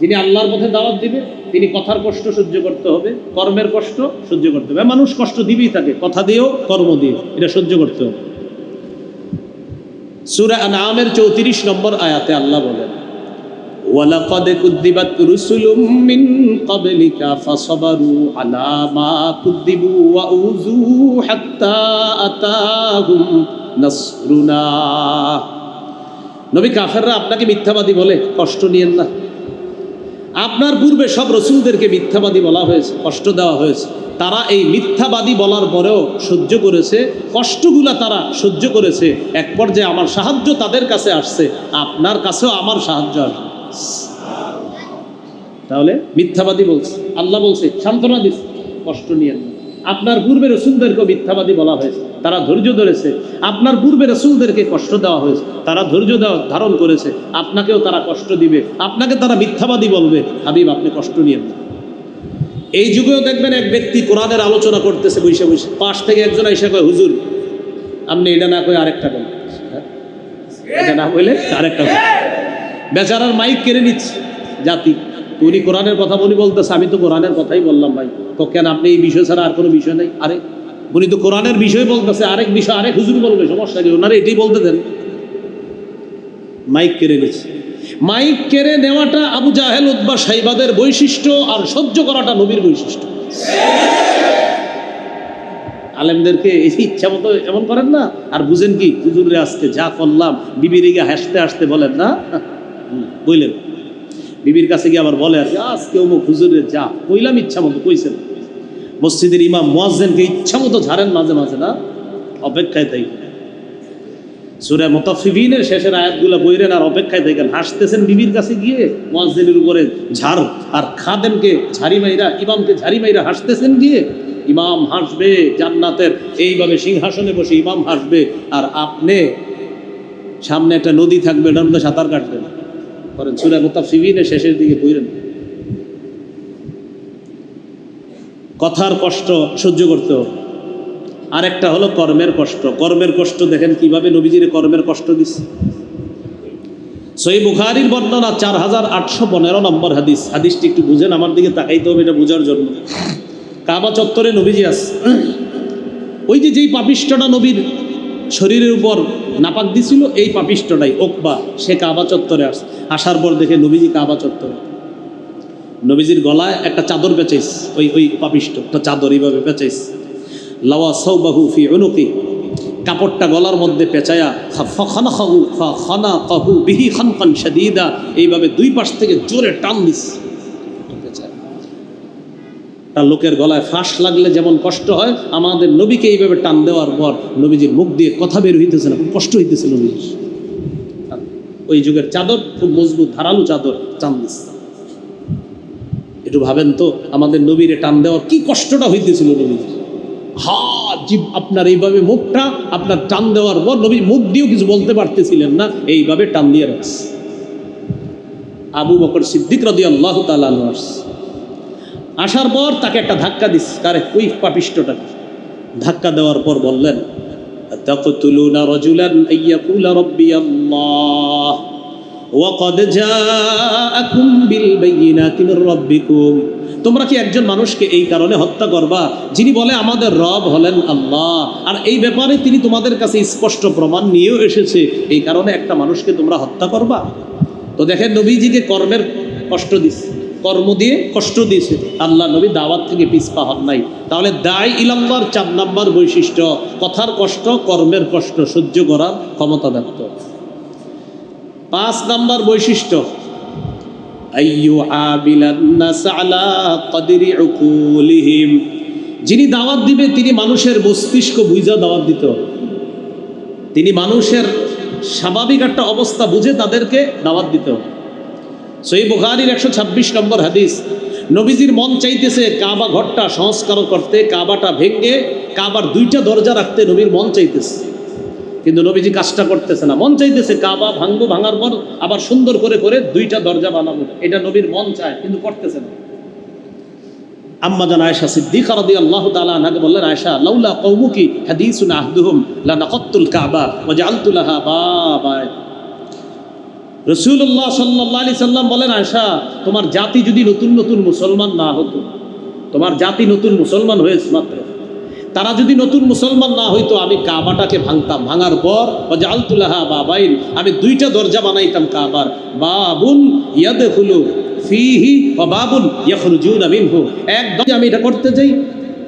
যিনি আল্লাহর পথে দাওয়াত দিবে তিনি কথার কষ্ট সহ্য করতে হবে, কর্মের কষ্ট সহ্য করতে হবে। মানুষ কষ্ট দিবেই থাকে, কথা দিয়েও কর্ম দিয়ে, এটা সহ্য করতে হবে। সূরা আনআমের 34 নম্বর আয়াতে আল্লাহ বলেন, ওয়ালাকাদ কুযযিবাত রুসুলুম মিন ক্বাবলিকা ফাসাবারু আলা মা কুযযিবু ওয়া উযু হাত্তা আতাহুম নাসরুনা। নবী, কাফেররা আপনাকে মিথ্যাবাদী বলে, কষ্ট নিয়েন না। আপনার পূর্বে সব রসুলদেরকে মিথ্যাবাদী বলা হয়েছে, কষ্ট দেওয়া হয়েছে। তারা এই মিথ্যাবাদী বলার পরেও সহ্য করেছে, কষ্টগুলা তারা সহ্য করেছে। এক পর্যায়ে আমার সাহায্য তাদের কাছে আসছে, আপনার কাছেও আমার সাহায্য আসবে। তাহলে মিথ্যাবাদী বলছে, আল্লাহ বলছে সান্ত্বনা দিচ্ছে, কষ্ট নিয়েন না। আপনার পূর্বে রসুলদেরকেও মিথ্যাবাদী বলা হয়েছে, তারা ধৈর্য ধরেছে। আপনার পূর্বে রসুলদেরকে কষ্ট দেওয়া হয়েছে, তারা ধৈর্য ধারণ করেছে। আপনাকেও তারা কষ্ট দিবে, আপনাকে তারা মিথ্যাবাদী বলবে। হাবিব, আপনি কষ্ট নিয়েন না। এই যুগেও দেখবেন এক ব্যক্তি কোরআনের আলোচনা করতেছে বসে বসে, পাশ থেকে একজন এসে কয়, হুজুর আপনি এটা না কয়ে আরেকটা বলেন, এটা না বলে আরেকটা বলেন। বেচারার মাইক কেড়ে নিচ্ছে জাতি। উনি কোরআনের কথা উনি বলতেছে, আমি তো কোরআনের কথাই বললাম ভাই। তো কেন আপনি এই বিষয় ছাড়া আর কোনো বিষয় নেই? আরে উনি তো কোরআনের বিষয় বলতেছে, আরেক বিষয় আরেক হুজুর বলবে, সমস্যা কি? ওনারা এটাই বলতে দেন। মাইক কেড়ে নিচ্ছে। মাইক কেড়ে নেওয়াটা আবু জাহেল উতবা সাইবাদের বৈশিষ্ট্য, আর সহ্য করাটা নবীর বৈশিষ্ট্য। আলেমদেরকে এই ইচ্ছা মতো এমন করেন না। আর বুঝেন কি, হুজুরে আজকে যা করলাম, বিবির গিয়ে হাসতে হাসতে বলেন না, বুঝলেন, বিবির কাছে গিয়ে আবার বলে, আজকে অমুক হুজুরে যা কইলাম ইচ্ছা মতো কইছেন। মসজিদের ইমাম মুয়াজ্জিনকে ইচ্ছা মতো ঝাড়েন মাঝে মাঝে না, অপেক্ষায় থাকেন। সূরা মুতাফফিফিনের শেষের আয়াতগুলো বইরেন আর অপেক্ষায় থাকেন। হাসতেছেন বিবির কাছে গিয়ে, মুয়াজ্জিনের উপরে ঝাড়, আর খাদেমকে ঝাড়ি মাইরা, ইমামকে ঝাড়ি মাইরা হাসতেছেন গিয়ে। ইমাম হাসবে জান্নাতের, এইভাবে সিংহাসনে বসে ইমাম হাসবে, আর আপনি সামনে একটা নদী থাকবে, এটার মধ্যে সাঁতার কাটবেন করেন। সূরা মুতাফফিফিনের শেষের দিকে পড়েন। কথার কষ্ট সহ্য করতে হবে। আরেকটা হলো কর্মের কষ্ট। কর্মের কষ্ট দেখেন কিভাবে নবীজির কর্মের কষ্ট দিচ্ছে। সহিহ বুখারীর বর্ণনা 4815 নম্বর হাদিস। হাদিসটি একটু বুঝেন, আমার দিকে তাকাইতে হবে এটা বোঝার জন্য। কাবা চত্বরে নবীজি আছে। ওই যে যেই পাপিষ্ঠটা নবীর শরীরের উপর নাপাক দিছিল, এই পাপিষ্ঠটাই ওকবা, সে কাবা চত্বরে আসে। আসার পর দেখে নবীজি কাবা চত্বরে, নবীজির গলায় একটা চাদর পেঁচাইছে। ওই পাপিষ্ঠ একটা চাদর এইভাবে পেঁচাইছে। লাওয়া সাওবাহু ফি উনুকি, কাপড়টা গলার মধ্যে পেঁচায়া খানাকাহু বিহি খানকান শাদীদা, এইভাবে দুই পাশ থেকে জোরে টান দিছে। তার লোকের গলায় ফাঁস লাগলে যেমন কষ্ট হয়, আমাদের নবীকে এইভাবে টান দেওয়ার পর নবীজির মুখ দিয়ে কথা বের হইতেছে না, খুব কষ্ট হইতেছে নবীর। ওই যুগের চাদর খুব মজবুত ধারালো চাদর, টান দিছে। একটু ভাবেন তো আমাদের নবীরে টান দেওয়ার কি কষ্টটা হইতেছিল নবীর। আপনার এইভাবে মুখটা আপনার টান দেওয়ার পর নবী মুখ দিয়েও কিছু বলতে পারতেছিলেন না, এইভাবে টান দিয়ে রাখছে। আবু বকর সিদ্দিক রাদিয়াল্লাহু তাআলা আনহু আসার পর তাকে একটা ধাক্কা দিচ্ছে। কারে? ওই পাপিষ্ঠটাকে ধাক্কা দেওয়ার পর বললেন, তাকতুলুনা রাজুলান আইয়াকুলা রাব্বিয়াল্লাহ ওয়া ক্বাদ জাআকুম বিল বাইয়িনাতি মির রাব্বিকুম। তোমরা কি একজন মানুষকে এই কারণে হত্যা করবা যিনি বলে আমাদের রব হলেন আল্লাহ, আর এই ব্যাপারে তিনি তোমাদের কাছে স্পষ্ট প্রমাণ নিয়েও এসেছে, এই কারণে একটা মানুষকে তোমরা হত্যা করবা? তো দেখেন নবীজিকে কর্মের কষ্ট দিচ্ছে, কর্ম দিয়ে কষ্ট দিয়েছে। আল্লাহ নবী দাওয়াত থেকে পিছপা হন নাই। তাহলে দায় ইলাল্লাহর 4 নম্বর বৈশিষ্ট্য, কথার কষ্ট, কর্মের কষ্ট সহ্য করার ক্ষমতা থাকত। 5 নম্বর বৈশিষ্ট্য, আইয়ু আবিলান নাস আলা কদরি উকুলিহিম, যিনি দাওয়াত দিবে তিনি মানুষের মস্তিষ্ক বুঝা দাওয়াত দিতে হবে। তিনি মানুষের স্বাভাবিক একটা অবস্থা বুঝে তাদেরকে দাওয়াত দিতে হবে। সহিহ বুখারীর 126 নম্বর হাদিস, নবীজির মন চাইতেছে কাবা ঘরটা সংস্কার করতে, কাবাটা ভেঙে কাবার 2টা দরজা রাখতে নবীর মন চাইতেছে, কিন্তু নবীজি কাজটা করতেছে না। মন চাইতেছে কাবা ভাঙবো, ভাঙার পর আবার সুন্দর করে করে 2টা দরজা বানাবো, এটা নবীর মন চায়, কিন্তু করতেছে না। আম্মা জান আয়েশা সিদ্দিকা রাদিয়াল্লাহু তাআলা আনহাকে বললেন, আয়েশা লাউলা কওমুকি হাদিসুন আহদুহুম লানাকাতুল কাবা ওয়া জাআলতু লাহা বাবা। রাসূলুল্লাহ সাল্লাল্লাহু আলাইহি সাল্লাম বলেন, আয়েশা তোমার জাতি যদি নতুন নতুন মুসলমান না হতো, তোমার জাতি নতুন মুসলমান হয়েছে মাত্র, তারা যদি নতুন মুসলমান না হইতো আমি কাবাটাকে ভাঙতাম, ভাঙার পর ওয়াজআলতু লাহা বাবাইন, আমি 2টা দরজা বানাইতাম কাবার, বাবুন ইয়াদখুলু ফীহি ওয়া বাবুন ইয়াখরুজুনা মিনহু। একদম আমি এটা করতে যাই,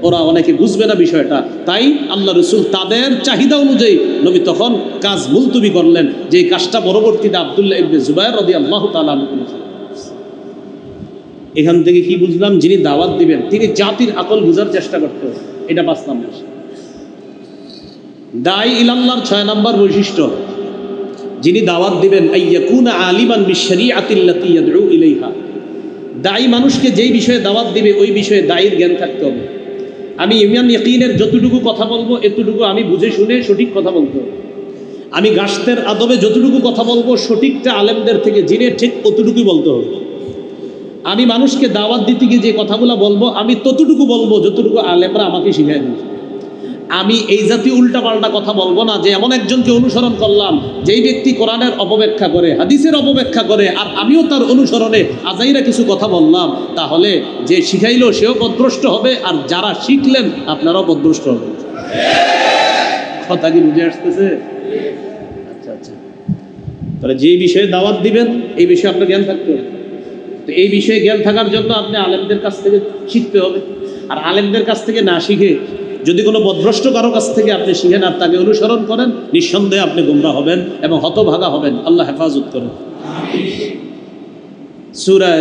ওরা অনেকে বুঝবে না বিষয়টা, তাই আল্লাহ রসুল তাদের চাহিদা অনুযায়ী নবী তখন কাজ মুলতবি করলেন, যে কাজটা পরবর্তীতে আব্দুল্লাহ ইবনে জুবায়ের রাদিয়াল্লাহু তাআলা আনহু করেছেন। এখান থেকে কি বুঝলাম? যিনি দাওয়াত দিবেন তিনি জাতির আকল বুঝার চেষ্টা করতে হবে, এটা 5 নম্বর। দাই ইলাল্লাহর 6 নম্বর বৈশিষ্ট্য, যিনি দাওয়াত দিবেন আইয়াকুনা আলিমান বিশরিআতিল্লাতী ইয়াদউ ইলাইহা। দাই মানুষকে যেই বিষয়ে দাওয়াত দিবে ওই বিষয়ে দায়ীর জ্ঞান থাকতে হবে। আমি ইমান ইয়াকিনের যতটুকু কথা বলবো এতটুকু আমি বুঝে শুনে সঠিক কথা বলতে হবে। আমি গাছতের আদবে যতটুকু কথা বলবো সঠিকটা আলেমদের থেকে জেনে ঠিক অতটুকুই বলতে হবে। আমি মানুষকে দাওয়াত দিতে গিয়ে যে কথাগুলো বলবো আমি ততটুকু বলবো যতটুকু আলেমরা আমাকে শিখিয়ে দিয়েছে। আমি এই জাতীয় উল্টাপাল্টা কথা বলবো না যে এমন একজনকে অনুসরণ করলাম যেই ব্যক্তি কোরআনের অপব্যাখ্যা করে, হাদিসের অপব্যাখ্যা করে, আর আমিও তার অনুসরণে আজাইরা কিছু কথা বললাম, তাহলে যে শিখাইলো সেও পথভ্রষ্ট হবে, আর যারা শিখলেন আপনারাও পথভ্রষ্ট হবে। কথা কি বুঝে আসতেছে? আচ্ছা আচ্ছা, তাহলে যে বিষয়ে দাওয়াত দিবেন এই বিষয়ে আপনার জ্ঞান থাকতে হবে। তো এই বিষয়ে জ্ঞান থাকার জন্য আপনি আলেমদের কাছ থেকে শিখতে হবে, আর আলেমদের কাছ থেকে না শিখে যদি কোনো বদভ্রষ্ট কারো কাছ থেকে আপনি শিখেন আর তাকে অনুসরণ করেন, নিঃসন্দেহে আপনি গোমরা হবেন এবং হতভাগা হবেন। আল্লাহ হেফাজত করেন। সূরা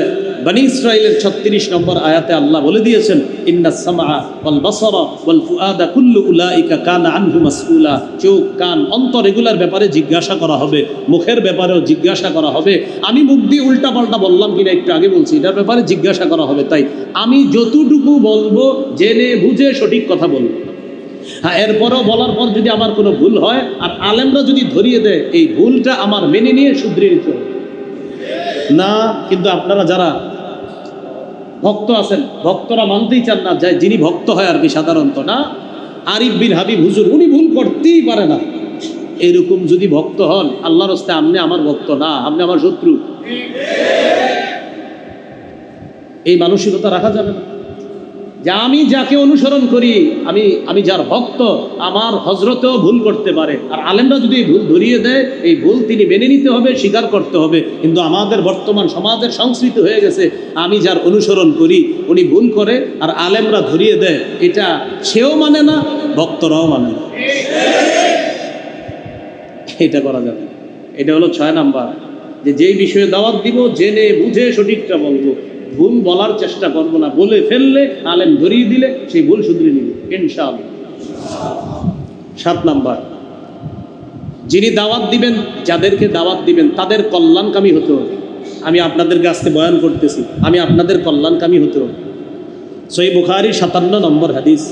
বনী ইসরাঈলের 36 নম্বর আয়াতে আল্লাহ বলে দিয়েছেন, ইন্নাস সামআ ওয়াল বাসারা ওয়াল ফুআদা কুল্লু উলাইকা কানা আনহু মাসউলা। চোখ, কান, অন্তর এগুলার ব্যাপারে জিজ্ঞাসা করা হবে, মুখের ব্যাপারেও জিজ্ঞাসা করা হবে। আমি মুখ দিয়ে উল্টাপাল্টা বললাম কিনা একটু আগে বলছি, এটার ব্যাপারে জিজ্ঞাসা করা হবে। তাই আমি যতটুকু বলবো জেনে বুঝে সঠিক কথা বলবো। হ্যাঁ, এরপরও বলার পর যদি আমার কোনো ভুল হয় আর আলেমরা যদি ধরিয়ে দেয়, এই ভুলটা আমার মেনে নিয়ে শুধরে নিতে হবে। না, কিন্তু আপনারা যারা ভক্ত আছেন, ভক্তরা মানতেই চান না, যায় যিনি ভক্ত হয় আর কি সাধারণত, না আরিফ বিন হাবিব হুজুর উনি ভুল করতেই পারে না, এরকম যদি ভক্ত হন, আল্লাহর রাস্তে আপনি আমার ভক্ত না, আপনি আমার শত্রু। এই মানসিকতা রাখা যাবে না যে আমি যাকে অনুসরণ করি, আমি যার ভক্ত, আমার হজরতেও ভুল করতে পারে, আর আলেমরা যদি এই ভুল ধরিয়ে দেয়, এই ভুল তিনি মেনে নিতে হবে, স্বীকার করতে হবে। কিন্তু আমাদের বর্তমান সমাজের সংস্কৃতি হয়ে গেছে, আমি যার অনুসরণ করি উনি ভুল করে, আর আলেমরা ধরিয়ে দেয়, এটা সেও মানে না, ভক্তরাও মানে না। এটা করা যাবে না। এটা হলো 6 নাম্বার, যে যেই বিষয়ে দাওয়াত দিব জেনে বুঝে সঠিকটা বলবো, ভুল বলার চেষ্টা করবো না, বলে ফেললে আলেম ধরিয়ে দিলে সেই ভুল শুধরে নিবে ইনশাআল্লাহ। 7 নাম্বার, যিনি দাওয়াত দিবেন, যাদেরকে দাওয়াত দিবেন তাদের কল্যাণকামী হতে হবে। আমি আপনাদেরকে আজকে বয়ান করতেছি, আমি আপনাদের কল্যাণকামী হতে হবে। সহিহ বুখারীর 57 নম্বর হাদিস,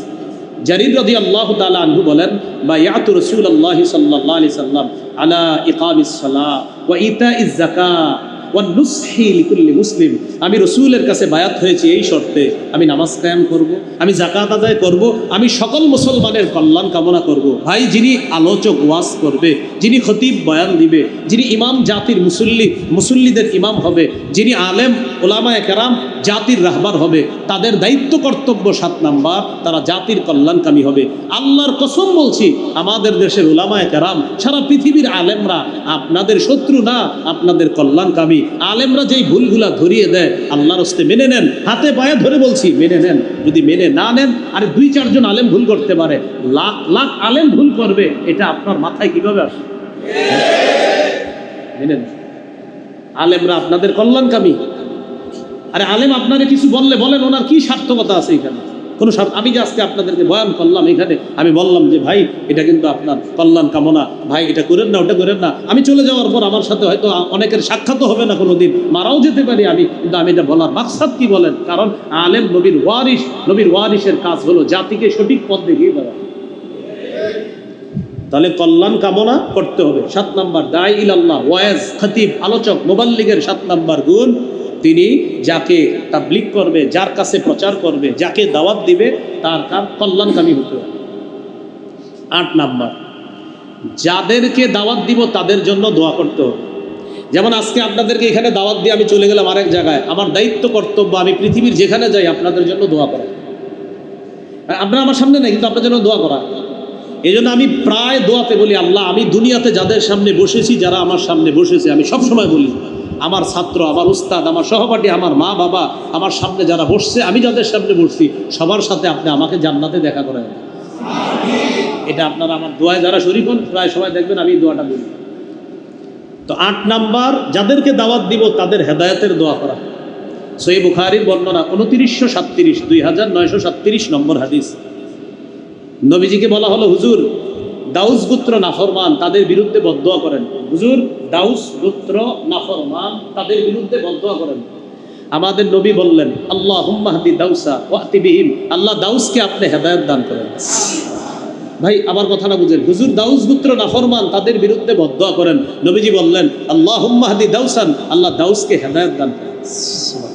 জারির রাদিয়াল্লাহু তাআলা আনহু বলেন, বায়াতু রাসূলুল্লাহ সাল্লাল্লাহু আলাইহি সাল্লাম আলা ইকামিস সালাহ ওয়া ইতাইজ যাকাত ওয়া নুসহি লিকুল্লি মুসলিম। আমি রসুলের কাছে বায়াত হয়েছি এই শর্তে, আমি নামাজ কায়েম করব, আমি যাকাত আদায় করব, আমি সকল মুসলমানের কল্যাণ কামনা করব। ভাই, যিনি আলোচক ওয়াজ করবে, যিনি খতিব বয়ান দিবে, যিনি ইমাম জাতির মুসল্লিদের ইমাম হবে, যিনি আলেম ওলামায়ে কেরাম জাতির রাহবার হবে, তাদের দায়িত্ব কর্তব্য 7 নাম্বার, তারা জাতির কল্যাণকামী হবে। আল্লাহর কসম বলছি, আমাদের দেশের ওলামায়ে কেরাম, সারা পৃথিবীর আলেমরা আপনাদের শত্রু না, আপনাদের কল্যাণকামী। আলেমরা যেই ভুলগুলা ধরিয়ে দেয়, আল্লাহর রাস্তে মেনে নেন, হাতে পায়ে ধরে বলছি মেনে নেন। যদি মেনে না নেন, আরে 2-4 জন আলেম ভুল করতে পারে, লাখ লাখ আলেম ভুল করবে, এটা আপনার মাথায় কিভাবে আসে? মেনে নেন, আলেমরা আপনাদের কল্যাণকামী। আরে আলেম আপনারে কিছু বললে বলেন, ওনার কি সার্থকতা আছে এখানে? কোনো আমি যে আজকে আপনাদেরকে বয়ান করলাম, এখানে আমি বললাম যে ভাই এটা কিন্তু আপনার কল্যাণ কামনা, ভাই এটা করেন না, ওটা করেন না, আমি চলে যাওয়ার পর আমার সাথে হয়তো অনেকের সাক্ষাৎও হবে না, কোনো দিন মারাও যেতে পারি আমি, কিন্তু আমি এটা বলার মাকসাদ কি বলেন? কারণ আলেম নবীর ওয়ারিস, নবীর ওয়ারিসের কাজ হলো জাতিকে সঠিক পথ দেখিয়ে দেওয়া। তাহলে কল্যাণ কামনা করতে হবে। 7 নাম্বার, দাঈ ইলাল্লাহ, ওয়াইজ, খতিব, আলোচক, মুবাল্লিগের 7 নাম্বার গুণ, তিনি যাকে তাবলীগ করবে, যার কাছে প্রচার করবে, যাকে দাওয়াত দিবে, তার কল্যাণকামী হতে হবে। 8 নাম্বার, যাদেরকে দাওয়াত দিব তাদের জন্য দোয়া করতে হবে। যেমন আজকে আপনাদেরকে এখানে দাওয়াত দিয়ে আমি চলে গেলাম আরেক জায়গায়, আমার দায়িত্ব কর্তব্য, আমি পৃথিবীর যেখানে যাই আপনাদের জন্য দোয়া করা। আপনারা আমার সামনে নেই, কিন্তু আপনার জন্য দোয়া করা। এই জন্য আমি প্রায় দোয়াতে বলি, আল্লাহ, আমি দুনিয়াতে যাদের সামনে বসেছি, যারা আমার সামনে বসেছে, আমি সবসময় বলি, আমার ছাত্র, আমার উস্তাদ, আমার সহপাঠী, আমার মা বাবা, আমার সামনে যারা বসছে, আমি যাদের সামনে বসছি, সবার সাথে আপনি আমাকে জান্নাতে দেখা করেন। এটা আপনারা আমার দোয়ায় যারা শরীক হন, প্রায় সবাই দেখবেন আমি দোয়াটা বলি। তো 8 নাম্বার, যাদেরকে দাওয়াত দিব তাদের হেদায়েতের দোয়া করা। সহিহ বুখারীর বর্ণনা 2937, 2937 নম্বর হাদিস, নবীজিকে বলা হলো, হুজুর দাউস গোত্র নাফরমান, তাদের বিরুদ্ধে বদদোয়া করেন। হুজুর দাউস গোত্র নাফরমান, তাদের বিরুদ্ধে বদদোয়া করেন। আমাদের নবী বললেন, আল্লাহুম্মা হদি দাউসা ওয়াতি বিহিম, আল্লাহ দাউসকে আপনি হেদায়েত দান করেন। ভাই আমার কথাটা বুঝেন, হুজুর দাউস গোত্র নাফরমান, তাদের বিরুদ্ধে বদদোয়া করেন। নবীজি বললেন, আল্লাহুম্মা হদি দাউসান, আল্লাহ দাউসকে হেদায়েত দান করেন।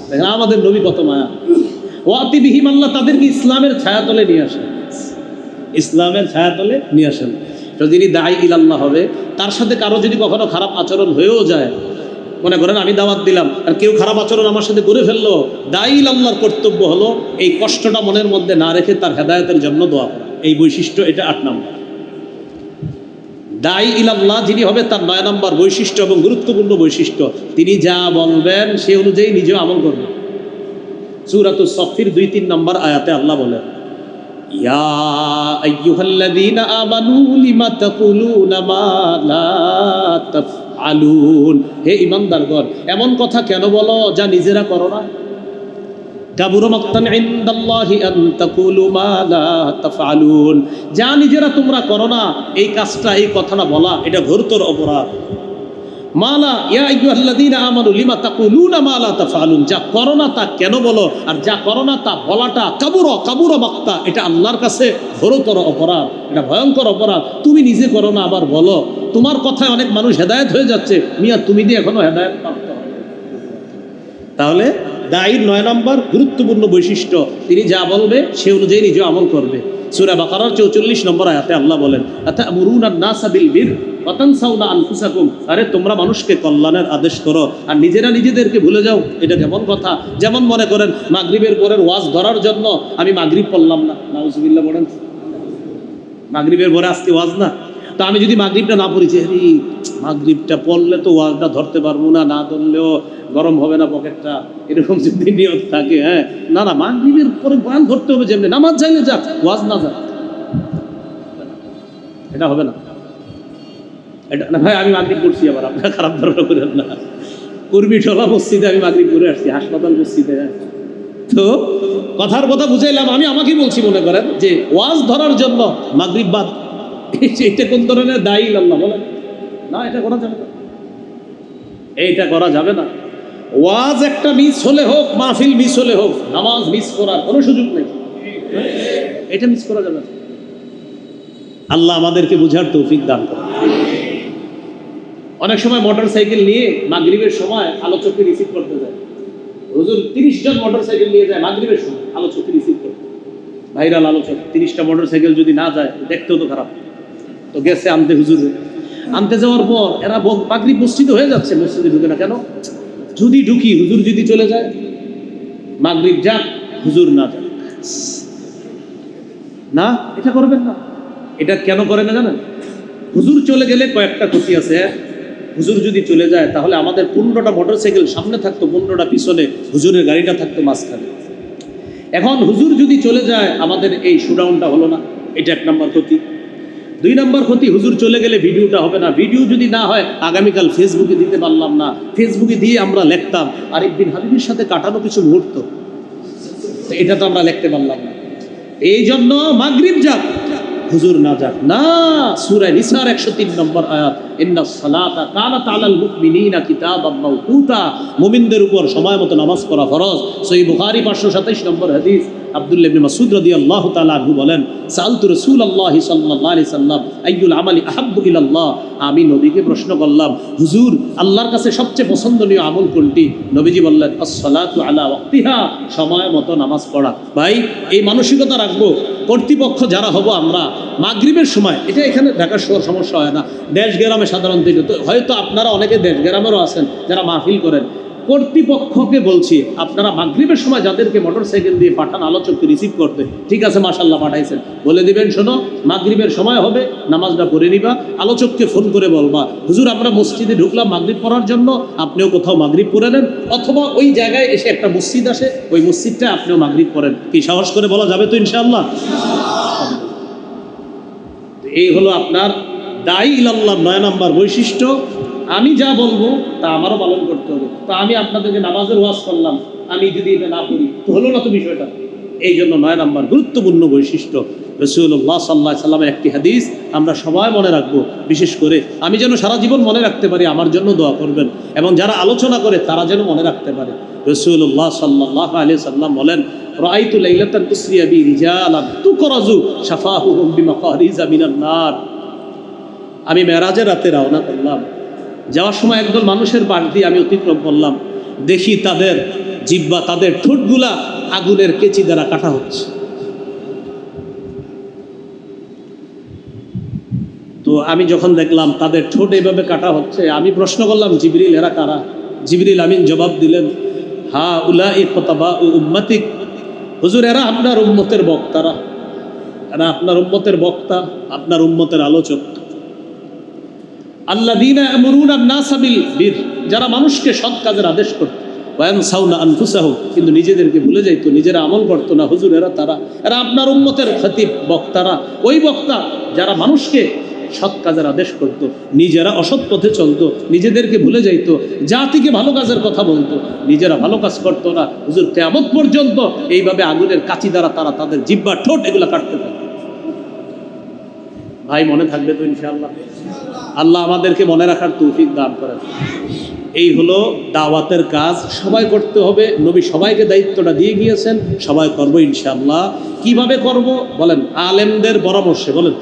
দেখেন আমাদের নবী কত মায়া। ওয়াতি বিহিম, আল্লাহ তাদেরকে ইসলামের ছায়াতলে নিয়ে আসেন, ইসলামের ছায়াতলে নিয়ে আসেন। তো যিনি দাঈ ইলাল্লাহ হবে, তার সাথে কারো যদি কখনো খারাপ আচরণ হয়েও যায়, মনে করেন আমি দাওয়াত দিলাম আর কেউ খারাপ আচরণ আমার সাথে করে ফেললো, দাঈ ইলাল্লাহর কর্তব্য হলো এই কষ্টটা মনের মধ্যে না রেখে তার হেদায়েতের জন্য দোয়া করা। এই বৈশিষ্ট্য, এটা 8 নম্বর। দাঈ ইলাল্লাহ যিনি হবে, তার 9 নম্বর বৈশিষ্ট্য এবং গুরুত্বপূর্ণ বৈশিষ্ট্য, তিনি যা বলবেন সে অনুযায়ী নিজেও আমল করবেন। সূরাতুস সফফির 2-3 নম্বর আয়াতে আল্লাহ বলেন, ইয়া আইয়ুহাল্লাযীনা আমানু লিমা তাকুলুনা মা লা তাফআলুন, হে ঈমানদারগণ, এমন কথা কেন বলো যা নিজেরা করো না। কাবুরা মাকতান ইনদাল্লাহি আন তাকুলু মা লা তাফআলুন, যা নিজেরা তোমরা করো না, এই কাজটা, এই কথাটা বলা, এটা ঘোরতর অপরাধ। মালা ইয়া আইয়ুহাল্লাযীনা আমানু লিমা তাকুলুনা মা লা তাফআলুন, যা করো না তা কেন বলো, আর যা করো না তা বলাটা কাবুরা মাক্তা, এটা আল্লাহর কাছে ঘোরতর অপরাধ, এটা ভয়ঙ্কর অপরাধ। তুমি নিজে করো না আবার বলো, তোমার কথায় অনেক মানুষ হেদায়েত হয়ে যাচ্ছে, মিয়া তুমি দিয়ে এখনো হেদায়েত প্রাপ্ত হবে। তাহলে দায়ীর 9 নম্বর গুরুত্বপূর্ণ বৈশিষ্ট্য, তিনি যা বলবে সে অনুযায়ী নিজে আমল করবে। সূরা বাকারার 44 নম্বর আয়াতে আল্লাহ বলেন, আতা'মুরুনা আন-নাসা বিল বির ওয়া তানসাউনা আনফুসাকুম, আরে তোমরা মানুষকে কল্যাণের আদেশ করো আর নিজেরা নিজেদেরকে ভুলে যাও। এটা কেমন কথা? যেমন মনে করেন মাগরিবের পরের ওয়াজ ধরার জন্য আমি মাগরিব পড়লাম না, নাউজুবিল্লাহ বলেন, মাগরিবের পরে আজকে ওয়াজ না, তো আমি যদি মাগরিবটা না পড়ি, যে মাগরিবটা পড়লে তো ওয়াজটা ধরতে পারবো না, না ধরলেও গরম হবে না পকেটটা, এরকম যদি নিয়ত থাকে, হ্যাঁ না না মাগরিবের পরে বয়ান ধরতে হবে, যেমনি নামাজ চাইলে যাক, ওয়াজ না যাক, এটা হবে না। এটা না ভাই আমি মাগরিব পড়ছি, আবার আপনার খারাপ ধারণা করেন না, কুর্মিটোলা মসজিদে আমি মাগরিব পড়ে আসছি, হাসপাতাল মসজিদে। তো কথার কথা বুঝাইলাম, আমি আমাকেই বলছি মনে করেন যে ওয়াজ ধরার জন্য মাগরিব বাদ, এটা কোন ধরনের দায়ী আল্লাহ বলেন? না, এটা করা যাবে না, এইটা করা যাবে না। ওয়াজ একটা মিস হলে হোক, মাহফিল মিস হলে হোক, নামাজ মিস করার কোনো সুযোগ নেই, এটা মিস করা যাবে না। আল্লাহ আমাদেরকে বুঝার তৌফিক দান করুন। অনেক সময় মোটর সাইকেল নিয়ে মাগরিবের সময় আলোচককে রিসিভ করতে যায়, হুজুর 30 জন মোটর সাইকেল নিয়ে যায় মাগরিবের সময় আলোচককে রিসিভ করতে, ভাইরাল আলোচক, 30টা মোটর সাইকেল যদি না যায় দেখতেও তো খারাপ। তো গেছে আনতে, হুজুর আনতে যাওয়ার পর এরা মাগরিব মসজিদে হয়ে যাচ্ছে, মসজিদে ঢুকে না কেন? যদি ঢুকি হুজুর যদি চলে যায়, মাগরিব যাক হুজুর না যাক, না এটা করবেন না। এটা কেন করে না জানেন? হুজুর চলে গেলে কয়েকটা ক্ষতি আছে। হুজুর যদি চলে যায় তাহলে আমাদের 15টা মোটর সাইকেল সামনে থাকতো, 15টা পিছনে, হুজুরের গাড়িটা থাকতো মাঝখানে। এখন হুজুর যদি চলে যায় আমাদের এই শোডাউনটা হলো না, এটা 1 নম্বর ক্ষতি। 2 নম্বর ক্ষতি, হুজুর চলে গেলে ভিডিওটা হবে না, ভিডিও যদি না হয় আগামীকাল ফেসবুকে দিতে পারলাম না, ফেসবুকে দিয়ে আমরা লিখতাম আরেক বিন হাবিবের সাথে কাটানো কিছু মুহূর্ত, এটা তো আমরা লিখতে পারলাম না। এই জন্য মাগরিব যাক হুজুর না যাক না। সূরা নিসার 103 নম্বর আয়াত, ইন্নাস সালাতা কানাত আলাল মুমিনিনা কিতাবাম মাওকুতা, মুমিনদের উপর সময় মতো নামাজ পড়া ফরজ। সহিহ বুখারী 527 নম্বর হাদিস, আব্দুল্লাহ ইবনে মাসউদ রাদিয়াল্লাহু তাআলা আনহু বলেন, সালতু রাসূলুল্লাহ সাল্লাল্লাহু আলাইহি সাল্লাম আইয়ুল আমালি আহাব্বু ইলাল্লাহ, আমি নবীকে প্রশ্ন করলাম, হুজুর আল্লাহর কাছে সবচেয়ে পছন্দনীয় আমল কোনটি? নবীজি বললেন, আস-সালাতু আলা ওয়াক্তিহা, সময় মতো নামাজ পড়া। ভাই এই মানসিকতা রাখবো, কর্তৃপক্ষ যারা হব আমরা, মাগরিবের সময়, এটা এখানে ঢাকা শহর সমস্যা হয় না, দেশ গ্রামে সাধারণত, হয়তো আপনারা অনেকে দেশ গ্রামেরও আছেন যারা মাহফিল করেন, কর্তৃপক্ষকে বলছি আপনারা মাগরিবের সময় যাদেরকে মোটর সাইকেল দিয়ে পাঠান আলোচককে রিসিভ করতে, ঠিক আছে মাশাআল্লাহ পাঠাইছেন, বলে দিবেন শোনো মাগরিবের সময় হবে, নামাজটা পড়ে নিবা, আলোচককে ফোন করে বলবা হুজুর আমরা মসজিদে ঢুকলাম মাগরিব পড়ার জন্য, আপনিও কোথাও মাগরিব পড়ে নেন, অথবা ওই জায়গায় এসে একটা মসজিদ আসে, ওই মসজিদটা আপনিও মাগরিব পড়েন। কি সাহস করে বলা যাবে তো ইনশাআল্লাহ? এই হলো আপনার দায়ী ইলাল্লাহর 9 নম্বর বৈশিষ্ট্য। আমি যা বলবো তা আমারও পালন করতে হবে। তা আমি আপনাদেরকে নামাজের ওয়াজ করলাম, আমি যদি এটা না পড়ি তো হলো না তো বিষয়টা। এই জন্য 9 নম্বর গুরুত্বপূর্ণ বৈশিষ্ট্য। রাসূলুল্লাহ সাল্লাল্লাহু আলাইহি সাল্লামের একটি হাদিস আমরা সবাই মনে রাখবো, বিশেষ করে আমি যেন সারা জীবন মনে রাখতে পারি, আমার জন্য দোয়া করবেন, এবং যারা আলোচনা করে তারা যেন মনে রাখতে পারে। রাসূলুল্লাহ সাল্লাল্লাহু আলাইহি সাল্লাম বলেন, রাআইতু লাইলাতান তুসরিয়া বি রিজালান তুকরাজু শাফাহুহুম বিমাকারিজা মিনান নার। আমি মেরাজের রাতে রওনা করলাম, যাওয়ার সময় একদল মানুষের পাশ দিয়ে আমি অতিক্রম করলাম, দেখি তাদের জিহ্বা, তাদের ঠোঁটগুলা আগুনের কেচি দ্বারা কাটা হচ্ছে। তো আমি যখন দেখলাম তাদের ঠোঁট এইভাবে কাটা হচ্ছে, আমি প্রশ্ন করলাম, জিবরিল এরা কারা? জিবরিল আমিন জবাব দিলেন, হা উলাই খতাবা উম্মতিক, হুজুর এরা আপনার উম্মতের বক্তারা, এরা আপনার উম্মতের বক্তা, আপনার উম্মতের আলোচক। আল্লাযীনা ইয়ামুরুনা আন-নাসা বিল বির, যারা মানুষকে সৎ কাজের আদেশ করত, ওয়া ইয়ানসাউনা আনফুসাহুম, কিন্তু নিজেদেরকে ভুলে যাইত, নিজেরা আমল করতো না। হুজুর এরা তারা, এরা আপনার উম্মতের খতিব, বক্তারা, ওই বক্তা যারা মানুষকে সৎ কাজের আদেশ করত, নিজেরা অসৎ পথে চলতো, নিজেদেরকে ভুলে যাইতো, জাতিকে ভালো কাজের কথা বলতো, নিজেরা ভালো কাজ করতো না। হুজুর কিয়ামত পর্যন্ত এইভাবে আগুনের কাঁচি দ্বারা তারা তাদের জিহ্বা, ঠোঁট এগুলো কাটতে থাকে। ভাই মনে থাকবে তো ইনশাআল্লাহ? আল্লাহ আমাদেরকে মনে রাখার তৌফিক দান করেন। এই হলো দাওয়াতের কাজ, সবাই করতে হবে। নবী সবাইকে দায়িত্বটা দিয়ে গিয়েছেন, সবাই করব ইনশাআল্লাহ। কিভাবে করব বলেন? আলেমদের পরামর্শে, বলেন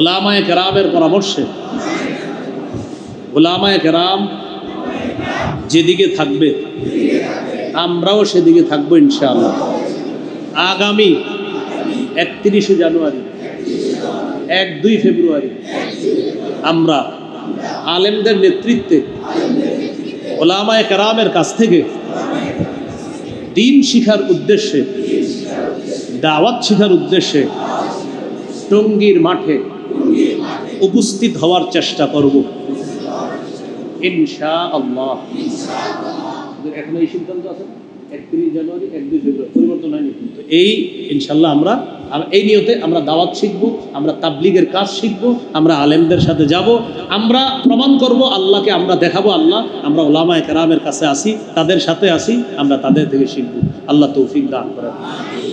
উলামায়ে কেরামের পরামর্শে। উলামায়ে কেরাম যেদিকে থাকবে আমরাও সেদিকে থাকবো ইনশাআল্লাহ। আগামী 31শে জানুয়ারি, 1-2 ফেব্রুয়ারি আমরা আলেমদের নেতৃত্বে উলামায়ে কেরামের কাছ থেকে দ্বীন শিখার উদ্দেশ্যে, দাওয়াত শিখার উদ্দেশ্যে টঙ্গীর মাঠে উপস্থিত হওয়ার চেষ্টা করব ইনশাআল্লাহ। এখন এই সিদ্ধান্ত আছে 31 জানুয়ারি, 1-2 ফেব্রুয়ারি, পরিবর্তন হয়নি। তো এই ইনশাআল্লাহ আমরা এই নিয়তে আমরা দাওয়াত শিখব, আমরা তাবলীগের কাজ শিখব, আমরা আলেমদের সাথে যাব, আমরা প্রমাণ করব আল্লাহকে, আমরা দেখাবো আল্লাহ আমরা উলামায়ে কেরামের কাছে আসি, তাদের সাথে আসি, আমরা তাদের থেকে শিখব। আল্লাহ তৌফিক দান করেন।